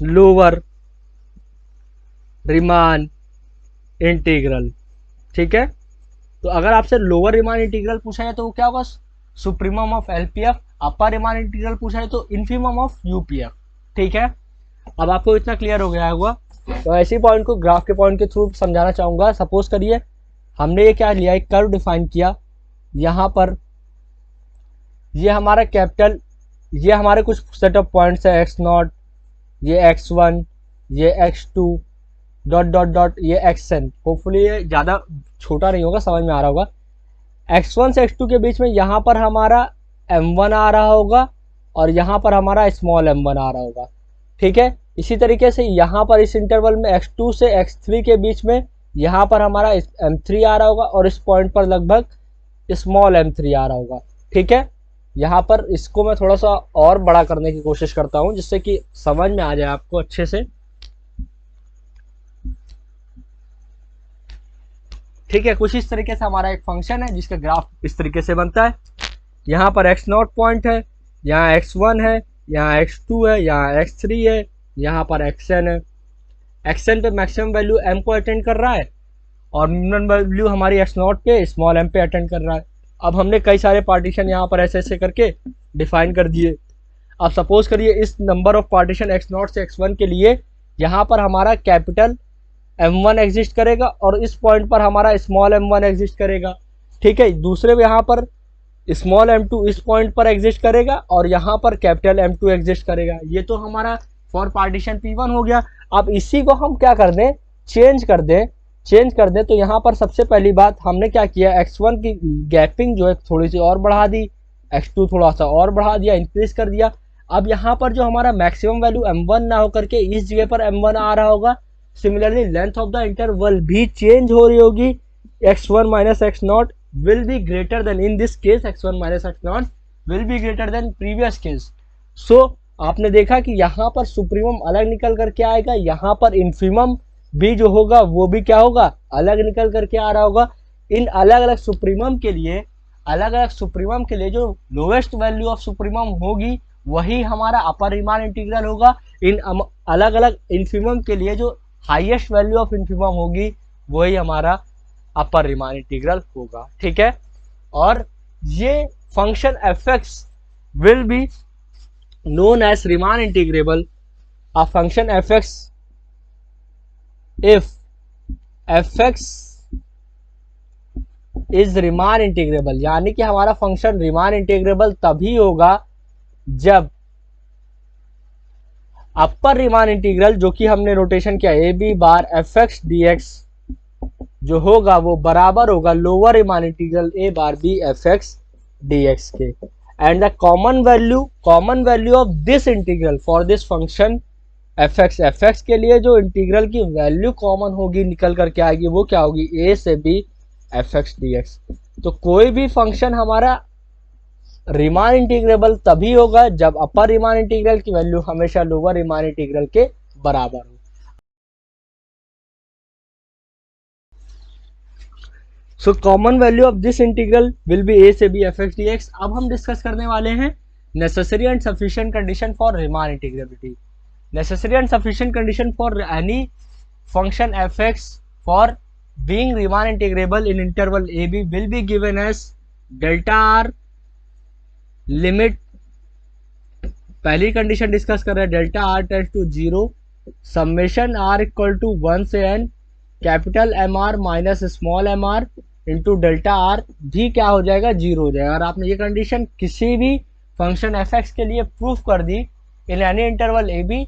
lower Riemann integral. ठीक है। तो अगर आपसे लोअर रिमान इंटीग्रल पूछा जाए तो वो क्या होगा, supremum of LPF। Upper Riemann integral पूछा जाए तो इन्फीमम ऑफ UPF। ठीक है। अब आपको इतना क्लियर हो गया होगा। तो ऐसी पॉइंट को ग्राफ के पॉइंट के थ्रू समझाना चाहूंगा। सपोज करिए हमने ये क्या लिया, एक कर्व डिफाइन किया। यहाँ पर ये हमारा कैपिटल, ये हमारे कुछ सेट ऑफ पॉइंट्स है, x0, ये x1, ये x2, डॉट डॉट डॉट, ये xn। होपफुली ये ज़्यादा छोटा नहीं होगा, समझ में आ रहा होगा। x1 से x2 के बीच में यहाँ पर हमारा m1 आ रहा होगा और यहाँ पर हमारा स्मॉल m1 आ रहा होगा। ठीक है। इसी तरीके से यहाँ पर इस इंटरवल में x2 से x3 के बीच में यहाँ पर हमारा m3 आ रहा होगा और इस पॉइंट पर लगभग स्मॉल m3 आ रहा होगा। ठीक है। यहाँ पर इसको मैं थोड़ा सा और बड़ा करने की कोशिश करता हूँ जिससे कि समझ में आ जाए आपको अच्छे से। ठीक है। कुछ इस तरीके से हमारा एक फंक्शन है जिसका ग्राफ इस तरीके से बनता है। यहाँ पर x0 पॉइंट है, यहाँ x1 है, यहाँ x2 है, यहाँ x3 है, यहाँ पर xn है। xn पे मैक्सिमम वैल्यू m को अटेंड कर रहा है और मिनिमम वैल्यू हमारी x0 पे स्मॉल m पे अटेंड कर रहा है। अब हमने कई सारे पार्टीशन यहाँ पर ऐसे ऐसे करके डिफाइन कर दिए। अब सपोज करिए इस नंबर ऑफ पार्टीशन x0 से x1 के लिए यहाँ पर हमारा कैपिटल m1 एग्जिस्ट करेगा और इस पॉइंट पर हमारा स्मॉल m1 एग्जिस्ट करेगा, ठीक है। दूसरे यहाँ पर स्मॉल m2 इस पॉइंट पर एग्जिस्ट करेगा और यहाँ पर कैपिटल m2 एग्जिस्ट करेगा। ये तो हमारा फॉर पार्टीशन P1 हो गया। अब इसी को हम क्या कर दें, चेंज कर दें तो यहाँ पर सबसे पहली बात हमने क्या किया, x1 की गैपिंग जो है थोड़ी सी और बढ़ा दी, x2 थोड़ा सा और बढ़ा दिया, इंक्रीज कर दिया। अब यहाँ पर जो हमारा मैक्सिमम वैल्यू m1 ना होकर के इस जगह पर m1 आ रहा होगा। Similarly length of the interval भी चेंज हो रही होगी, x1 minus x0 will be greater than, in this case x1 minus x0 will be greater than previous case। so आपने देखा कि यहाँ पर सुप्रीमम अलग निकल करके आएगा, यहाँ पर इन्फीमम भी जो होगा वो भी क्या होगा, अलग निकल करके आ रहा होगा। इन अलग अलग सुप्रीमम के लिए जो लोएस्ट वैल्यू ऑफ सुप्रीमम होगी वही हमारा अपर रीमान इंटीग्रल होगा। इन अलग अलग इन्फीमम के लिए जो हाईएस्ट वैल्यू ऑफ इन्फीमम होगी वही हमारा अपर रीमान इंटीग्रल होगा, ठीक है। और ये function fx will be known as Riemann integrable. A function fx if fx is Riemann integrable, यानी कि हमारा फंक्शन रीमान इंटीग्रेबल तभी होगा जब अपर रीमान इंटीग्रल जो कि हमने नोटेशन किया a B bar fx dx जो होगा वो बराबर होगा लोअर रीमान इंटीग्रल ए बार बी fx dx के। And the common value of this integral for this function fx के लिए जो इंटीग्रल की वैल्यू कॉमन होगी निकल करके आएगी वो क्या होगी, a से b fx dx। तो कोई भी फंक्शन हमारा रीमान इंटीग्रेबल तभी होगा जब अपर रीमान इंटीग्रल की वैल्यू हमेशा लोअर रीमान इंटीग्रल के बराबर हो। So common value of this integral will be a से b fx dx। अब हम डिस्कस करने वाले हैं necessary and sufficient condition for Riemann integrability. Necessary and sufficient condition for any function fx for being Riemann integrable in interval ab will be given as delta r limit. पहली condition discuss कर रहे हैं, delta r tends to 0 summation r equal to 1 से n capital mr minus small mr into delta r भी क्या हो जाएगा, 0 हो जाएगा। और आपने ये कंडीशन किसी भी फंक्शन fx के लिए प्रूफ कर दी in any interval a b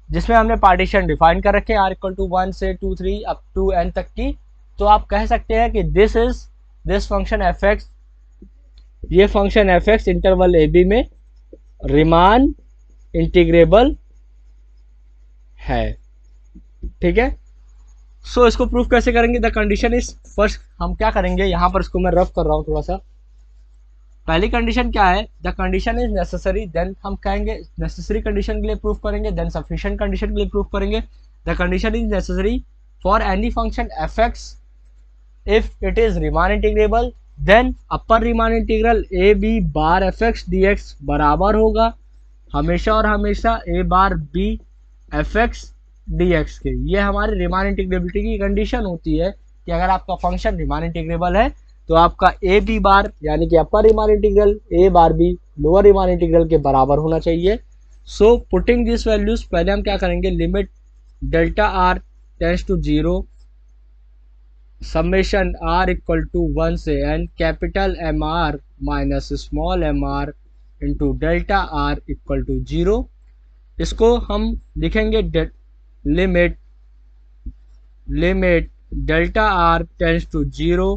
जिसमें हमने पार्टीशन डिफाइन कर रखे r इक्वल टू 1 से 2 3 अप टू n तक की, तो आप कह सकते हैं कि दिस फंक्शन fx, ये function fx interval a b में रीमान इंटीग्रेबल है, ठीक है। सो इसको प्रूफ कैसे करेंगे, द कंडीशन इज, फर्स्ट हम क्या करेंगे, यहाँ पर इसको मैं रफ कर रहा हूँ थोड़ा सा। पहली कंडीशन क्या है, the condition is necessary, then हम कहेंगे नेसेसरी कंडीशन के लिए प्रूफ करेंगे, देन सफिशिएंट कंडीशन के लिए प्रूफ करेंगे। The condition is necessary for any function fx if it is Riemann integrable, then upper Riemann integral a B bar fx dx बराबर होगा हमेशा और हमेशा a bar b fx dx के। ये हमारी रीमान इंटीग्रेबिलिटी की कंडीशन होती है कि अगर आपका फंक्शन रीमान इंटीग्रेबल है तो आपका ए बी बार यानी कि upper Riemann integral A bar be lower Riemann integral के बराबर होना चाहिए। सो पुटिंग दिस वैल्यूज, पहले हम क्या करेंगे, limit delta r tends to 0 summation r equal to 1 से n capital mr minus small mr into delta r equal to 0। इसको हम लिखेंगे limit delta r tends to 0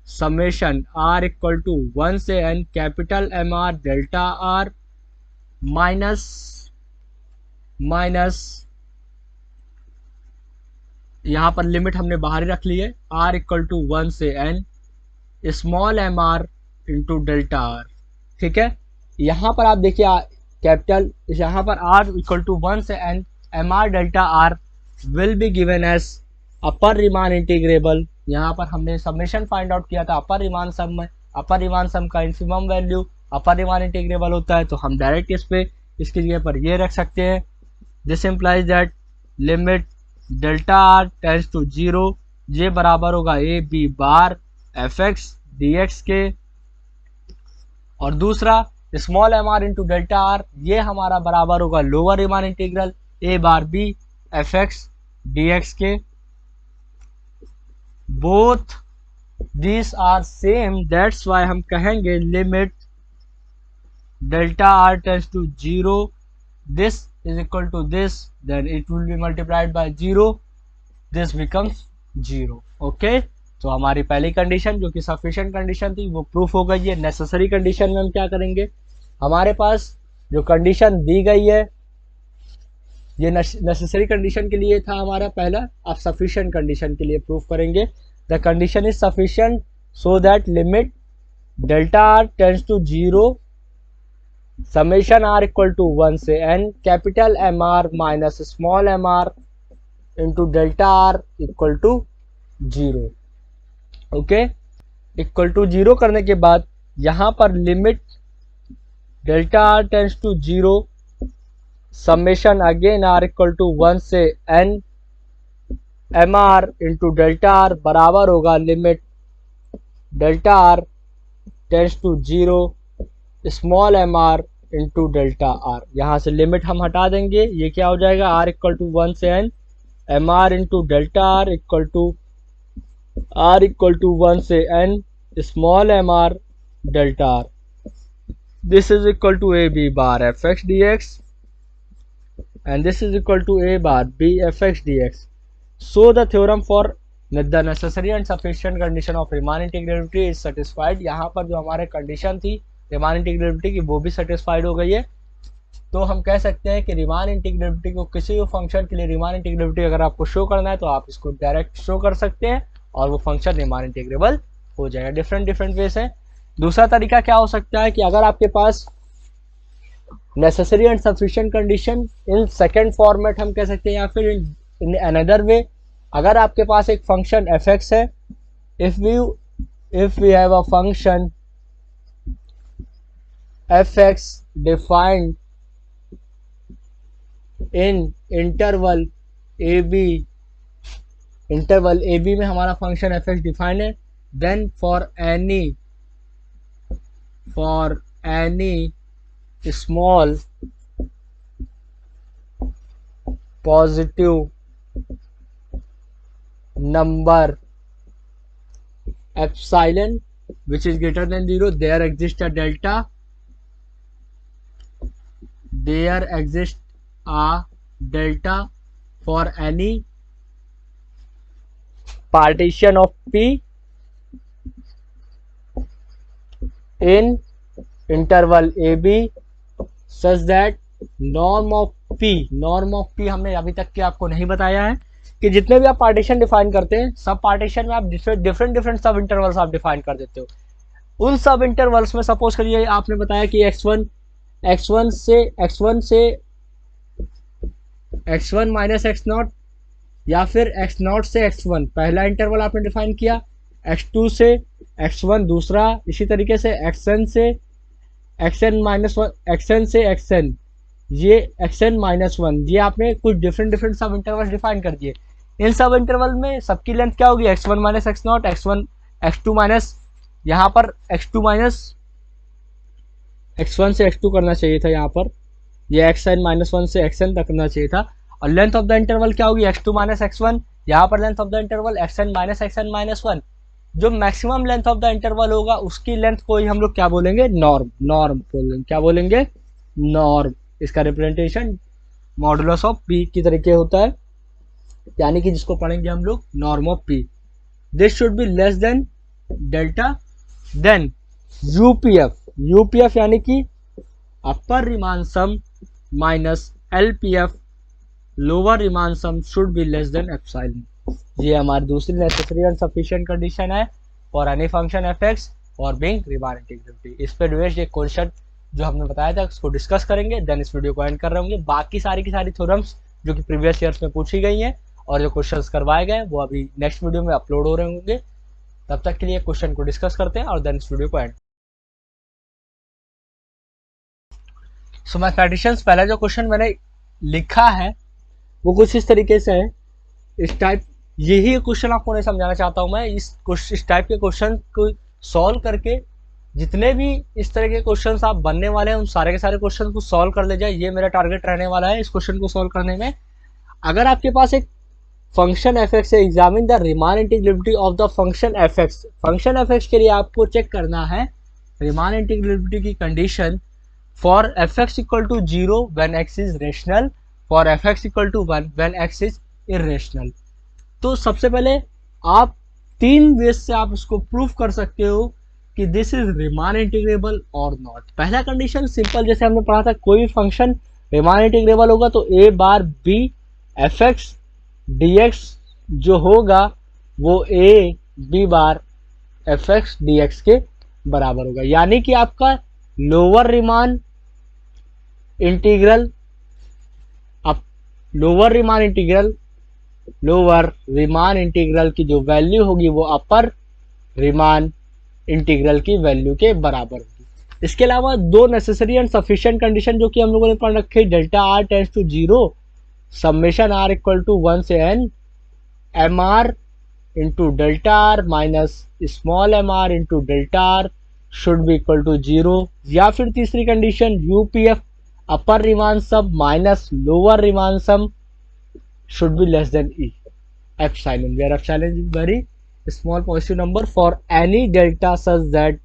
summation r equal to 1 से n capital mr delta r minus यहाँ पर limit हमने बाहर ही रख ली है, r इक्वल टू 1 से n small mr into delta r, ठीक है। यहाँ पर आप देखिए कैपिटल, यहाँ पर r इक्वल टू 1 से n mr delta r will be given as upper Riemann integrable. यहाँ पर हमने समेशन फाइंड आउट किया था अपर रीमान सम में, अपर रीमान सम का इन्फिमम वैल्यू अपर रीमान इंटीग्रेबल होता है, तो हम डायरेक्ट इसकी जगह पर ये रख सकते हैं। This implies that limit delta r tends to 0 ये बराबर होगा A B bar fx dx के। और दूसरा small M R into delta R, ये हमारा बराबर होगा लोअर रीमान इंटीग्रल ए bar B F x D X के। Both this are same, that's why हम कहेंगे limit delta are tends to zero, this is equal to this, then it will be multiplied by 0, this becomes 0। Okay, तो हमारी पहली condition जो कि sufficient condition थी वो प्रूफ हो गई है। नेसेसरी कंडीशन में हम क्या करेंगे, हमारे पास जो कंडीशन दी गई है ये नेसेसरी कंडीशन के लिए था हमारा पहला, आप सफिशिएंट कंडीशन के लिए प्रूफ करेंगे। The condition is sufficient so that limit delta are tends to 0 summation r equal to 1 से n capital m r minus small M R into delta r equal to 0। Okay, equal to 0 करने के बाद यहाँ पर limit delta are tends to 0 summation again r equal to 1 से n m are into delta r बराबर होगा limit delta are tends to 0 small M R into delta r. यहाँ से लिमिट हम हटा देंगे, ये क्या हो जाएगा r इक्वल टू 1 से n m are into delta r equal to 1 से n small M r delta r. This is equal to a b bar F x D x and this is equal to a bar b f x D x. So the theorem for the necessary and sufficient condition of Riemann integrability is satisfied. यहाँ पर जो हमारे condition थी Riemann integrability की वो भी satisfied हो गई है। तो हम कह सकते हैं कि रीमान इंटीग्रेबिलिटी को किसी भी फंक्शन के लिए रीमान इंटीग्रेबिलिटी अगर आपको शो करना है तो आप इसको डायरेक्ट शो कर सकते हैं और वो फंक्शन रीमान इंटीग्रेबल हो जाएगा। डिफरेंट वेज है। दूसरा तरीका क्या हो सकता है कि अगर आपके पास necessary and sufficient condition in second format हम कह सकते हैं, या फिर इन अनदर वे, अगर आपके पास एक फंक्शन एफ एक्स है, if we have a function fx defined in interval ab में हमारा फंक्शन fx डिफाइंड है, then for any small positive number epsilon which is greater than 0 there exists a delta for any partition of P in interval AB such that norm of P हमने अभी तक के आपको नहीं बताया है कि जितने भी आप पार्टीशन डिफाइन करते हैं सब पार्टीशन में आप डिफरेंट सब इंटरवल्स आप डिफाइन कर देते हो। उन सब इंटरवल्स में सपोज करिए आपने बताया कि x1 से x1 माइनस x0 या फिर x0 से x1 पहला इंटरवल आपने डिफाइन किया, x2 से x1 दूसरा, इसी तरीके से xn से xn माइनस xn से xn ये xn माइनस 1, ये आपने कुछ डिफरेंट सब इंटरवल डिफाइन कर दिए। इन सब इंटरवल में सबकी लेंथ क्या होगी, x1 minus x0 x2 minus, यहाँ पर x2 माइनस x1 से x2 करना चाहिए था, यहाँ पर ये xn माइनस 1 से xn तक करना चाहिए था। और लेंथ ऑफ द इंटरवल क्या होगी, x2 माइनस x1, यहाँ पर length of the interval xn minus 1। जो maximum length of the interval होगा उसकी लेंथ को ही हम लोग क्या बोलेंगे, नॉर्म बोलेंगे। क्या बोलेंगे, नॉर्म। इसका रिप्रेजेंटेशन मॉडुलस ऑफ पी की तरीके होता है, यानी कि जिसको पढ़ेंगे हम लोग norm of P. This should be less than delta. Then UPF यानी कि upper Riemann sum minus LPF lower Riemann sum should be less than epsilon. ये हमारी दूसरी नेसेसरी एंड सफिशिएंट कंडीशन है for any function F X और being Riemann integrability. इस पे based एक क्वेश्चन जो हमने बताया था उसको डिस्कस करेंगे, देन इस वीडियो को एंड कर रहे होंगे। बाकी सारी की सारी थ्योरम्स जो कि प्रीवियस ईयर्स में पूछी गई हैं और जो क्वेश्चंस करवाए गए वो अभी नेक्स्ट वीडियो में अपलोड हो रहे होंगे। तब तक के लिए क्वेश्चन को डिस्कस करते हैं और देन इस वीडियो को एंड। सो मैथमेटिशियंस पहला जो क्वेश्चन मैंने लिखा है वो कुछ इस तरीके से है। इस टाइप यही क्वेश्चन आपको नहीं समझाना चाहता हूँ मैं। इस टाइप के क्वेश्चन को सॉल्व करके जितने भी इस तरह के क्वेश्चंस आप बनने वाले हैं उन सारे के सारे क्वेश्चन को सॉल्व कर ले जाए, ये मेरा टारगेट रहने वाला है इस क्वेश्चन को सॉल्व करने में। अगर आपके पास एक फंक्शन एफ एक्स है, examine the Riemann integrability of the function F x. Function F x के लिए आपको चेक करना है रीमान इंटीग्रेबिलिटी की condition for f x equal to 0 when x is rational, for f x equal to 1 when x is irrational. तो सबसे पहले आप 3 वेज से आप इसको प्रूव कर सकते हो कि दिस इज रीमान इंटीग्रेबल और नॉट। पहला कंडीशन सिंपल, जैसे हमने पढ़ा था, कोई भी फंक्शन रीमान इंटीग्रेबल होगा तो A bar B F x D X जो होगा वो A B bar F x D X के बराबर होगा। यानी कि आपका लोअर रीमान इंटीग्रल, अब लोअर रीमान इंटीग्रल की जो वैल्यू होगी वो अपर रीमान इंटीग्रल की वैल्यू के बराबर होगी। इसके अलावा 2 नेसेसरी एंड सफिशिएंट कंडीशन जो कि हम लोगों ने पढ़ रखे, delta are tends to 0, summation r equal to 1 से n, m are into delta r minus small M R into delta r should be equal to 0। या फिर तीसरी condition UPF upper Riemann sum minus lower Riemann sum should be less than e epsilon, where epsilon is very small positive number for any delta such that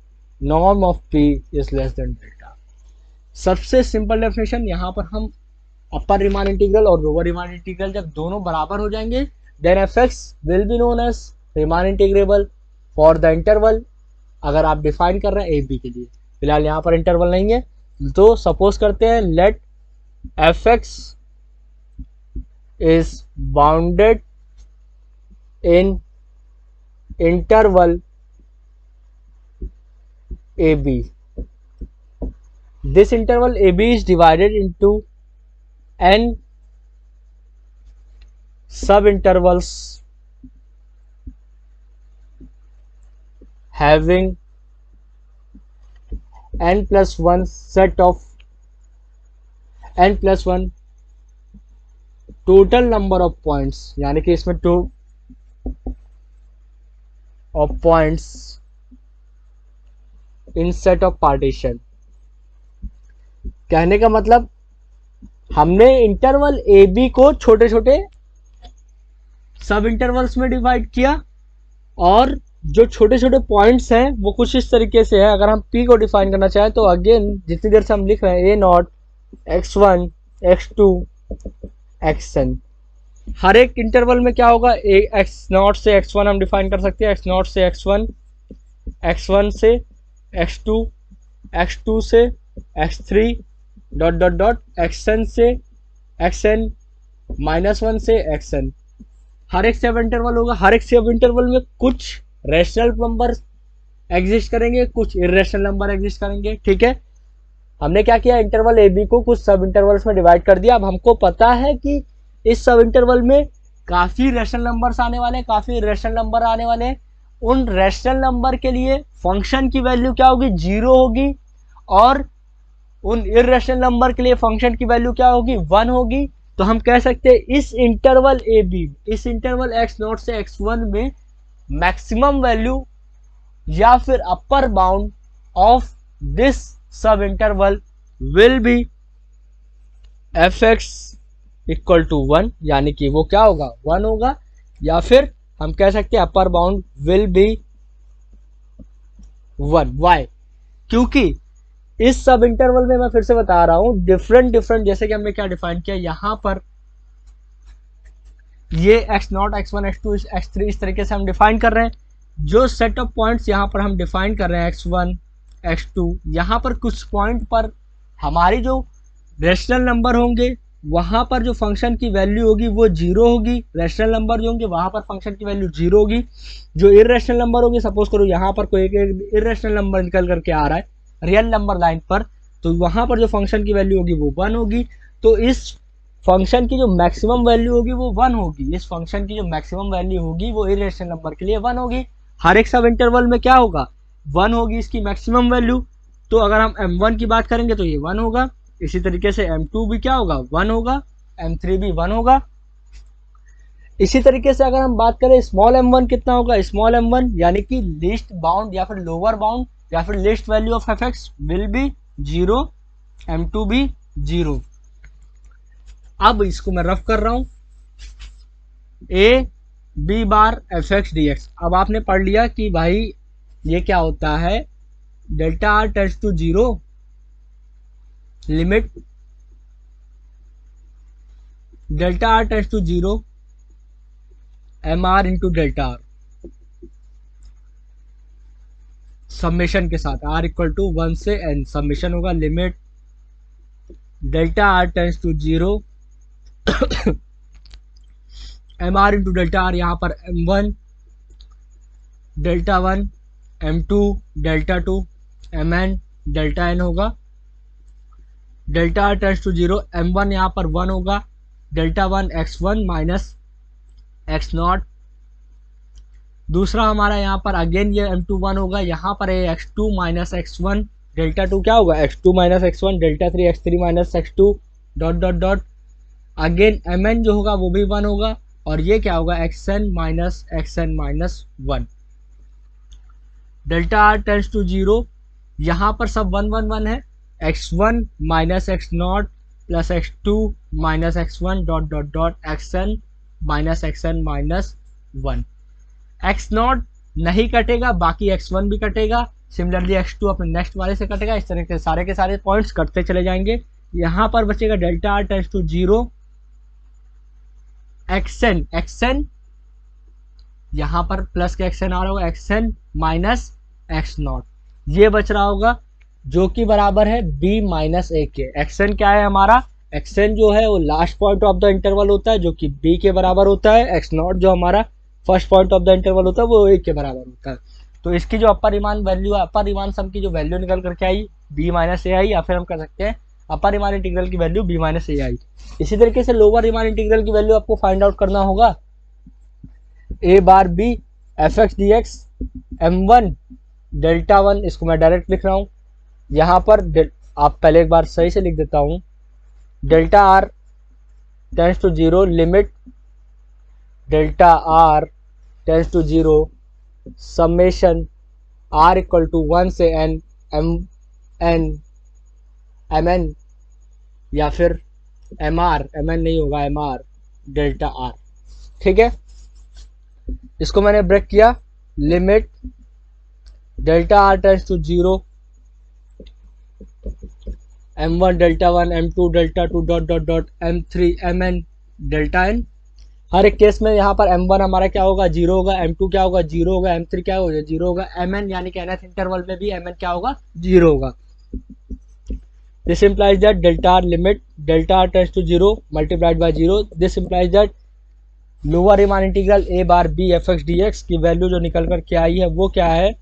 norm of p is less than delta। सबसे simple definition, यहाँ पर हम upper Riemann integral और lower Riemann integral जब दोनों बराबर हो जाएंगे then f x will be known as Riemann integrable for the interval. अगर आप डिफाइन कर रहे हैं ए बी के लिए, फिलहाल यहाँ पर इंटरवल नहीं है, तो सपोज करते हैं let f x is bounded in interval AB. This interval AB is divided into n subintervals having n plus 1 set of n plus 1 total number of points, यानी कि इसमें 2 of points in set of partition. कहने का मतलब हमने interval A B को छोटे छोटे सब इंटरवल्स में डिवाइड किया और जो छोटे छोटे पॉइंट्स हैं वो कुछ इस तरीके से है। अगर हम पी को डिफाइन करना चाहें तो अगेन जितनी देर से हम लिख रहे हैं A not x1 x2 xn, हर एक इंटरवल में क्या होगा, एक्स नॉट से x1 हम डिफाइन कर सकते हैं, x नॉट से x1, x1 से x2, x2 से x3 dot dot dot xn से xn माइनस 1 से xn। हर एक सब इंटरवल होगा, हर एक सब इंटरवल में कुछ रैशनल नंबर एग्जिस्ट करेंगे, कुछ इरेशनल नंबर एग्जिस्ट करेंगे। ठीक है, हमने क्या किया, इंटरवल ए बी को कुछ सब इंटरवल्स में डिवाइड कर दिया। अब हमको पता है कि इस सब इंटरवल में काफ़ी रैशनल नंबर्स आने वाले हैं, काफ़ी इरेशनल नंबर आने वाले हैं। उन रैशनल नंबर के लिए फंक्शन की वैल्यू क्या होगी, 0 होगी, और उन इरेशनल नंबर के लिए फंक्शन की वैल्यू क्या होगी, 1 होगी। तो हम कह सकते हैं इस इंटरवल ए बी, इस इंटरवल एक्स नॉट से x1 में मैक्सिमम वैल्यू या फिर upper bound of this subinterval will be F x equal to 1, यानी कि वो क्या होगा, 1 होगा। या फिर हम कह सकते हैं upper bound will be 1। Why? क्योंकि इस सब इंटरवल में मैं फिर से बता रहा हूं डिफरेंट, जैसे कि हमने क्या डिफाइन किया यहां पर, ये x not x1 x2 x3 इस तरीके से हम डिफाइन कर रहे हैं। जो सेट ऑफ पॉइंट्स यहाँ पर हम डिफाइन कर रहे हैं x1 x2, यहाँ पर कुछ पॉइंट पर हमारी जो रेशनल नंबर होंगे वहाँ पर जो फंक्शन की वैल्यू होगी वो 0 होगी, रैशनल नंबर जो होंगे वहाँ पर फंक्शन की वैल्यू 0 होगी। जो इरेशनल नंबर होगी, सपोज करो यहाँ पर कोई एक इरेशनल नंबर निकल करके आ रहा है रियल नंबर लाइन पर, तो वहाँ पर जो फंक्शन की वैल्यू होगी वो 1 होगी। तो इस फंक्शन की जो मैक्सिमम वैल्यू होगी वो 1 होगी, इस फंक्शन की जो मैक्सिमम वैल्यू होगी वो इरेशनल नंबर के लिए 1 होगी। हर एक सब इंटरवल में क्या होगा, 1 होगी इसकी मैक्सिमम वैल्यू। तो अगर हम m1 की बात करेंगे तो ये 1 होगा, इसी तरीके से m2 भी क्या होगा, 1 होगा, m3 भी 1 होगा। इसी तरीके से अगर हम बात करें स्मॉल m1 कितना होगा, स्मॉल m1 यानी कि लीस्ट बाउंड या फिर लोअर बाउंड या फिर least value of F x will be 0, m2 भी 0। अब इसको मैं रफ कर रहा हूं, a B bar F x D x. अब आपने पढ़ लिया कि भाई ये क्या होता है, delta are tends to 0, limit delta are tends to 0 m are into delta r, summation के साथ r इक्वल टू 1 से n, समेशन होगा limit delta are tends to 0 m are into delta r, यहाँ पर m1 delta 1, m2 delta 2, mn delta n होगा। Delta are tends to 0, m1 यहाँ पर 1 होगा, delta 1 x1 minus x not. दूसरा हमारा यहाँ पर अगेन ये m2 1 होगा, यहाँ पर है x2 माइनस x1, डेल्टा 2 क्या होगा x2 minus x1, delta 3 x3 minus x2 dot dot dot. Again mn जो होगा वो भी 1 होगा, और ये क्या होगा xn minus 1। Delta are tends to 0, यहाँ पर सब 1 1 1 है, x1 minus x naught plus x2 minus x1 dot dot dot xn minus 1। X naught नहीं कटेगा, बाकी x1 भी कटेगा, सिमिलरली x2 अपने नेक्स्ट वाले से कटेगा। इस तरह के सारे पॉइंट्स कटते चले जाएंगे। यहाँ पर बचेगा delta are tends to 0 xn यहाँ पर प्लस के xn आ रहा होगा, xn माइनस एक्स नॉट, ये बच रहा होगा जो कि बराबर है b माइनस a के। xn क्या है हमारा, xn जो है वो last point of the interval होता है जो कि b के बराबर होता है, x नॉट जो हमारा first point of the interval होता है वो a के बराबर होता है। तो इसकी जो अपर रीमान वैल्यू, अपर रीमान सम की जो वैल्यू निकल करके आई b माइनस ए आई, या फिर हम कह सकते हैं अपर रीमान इंटीग्रल की वैल्यू b माइनस ए आई। इसी तरीके से लोअर रीमान इंटीग्रल की वैल्यू आपको फाइंड आउट करना होगा, a bar b f x D x m1 delta 1, इसको मैं डायरेक्ट लिख रहा हूँ यहाँ पर, आप पहले एक बार सही से लिख देता हूँ, delta are tends to 0 limit delta are tends to 0 summation r equal to 1 से n mn या फिर mn नहीं होगा mr डेल्टा r। ठीक है, इसको मैंने ब्रेक किया, limit delta are tends to 0 m1 delta 1 m2 delta 2 dot dot dot m3 mn delta n। हर एक केस में यहाँ पर m1 हमारा क्या होगा 0 होगा, m2 क्या होगा 0 होगा, m3 क्या होगा 0 होगा, mn यानी कि nth इंटरवल में भी mn क्या होगा 0 होगा। This implies that delta r limit delta r tends to 0 multiplied by 0। This implies that lower Riemann integral a bar b f x D x की वैल्यू जो निकल कर के आई है वो क्या है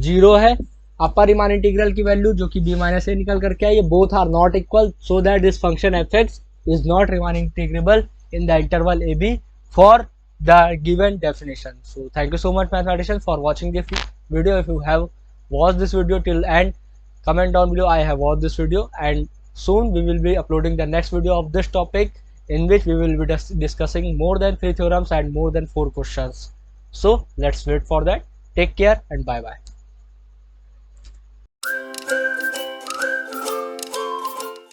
0 है। अपर रीमान इंटीग्रल की वैल्यू जो कि b माइनस ए निकल करके आई है, both are not equal, so that this function F x is not Riemann integrable in the interval AB for the given definition. So thank you so much mathematicians for watching the video. If you have watched this video till end, comment down below I have watched this video, and soon we will be uploading the next video of this topic in which we will be discussing more than 3 theorems and more than 4 questions. So let's wait for that. Take care and bye bye.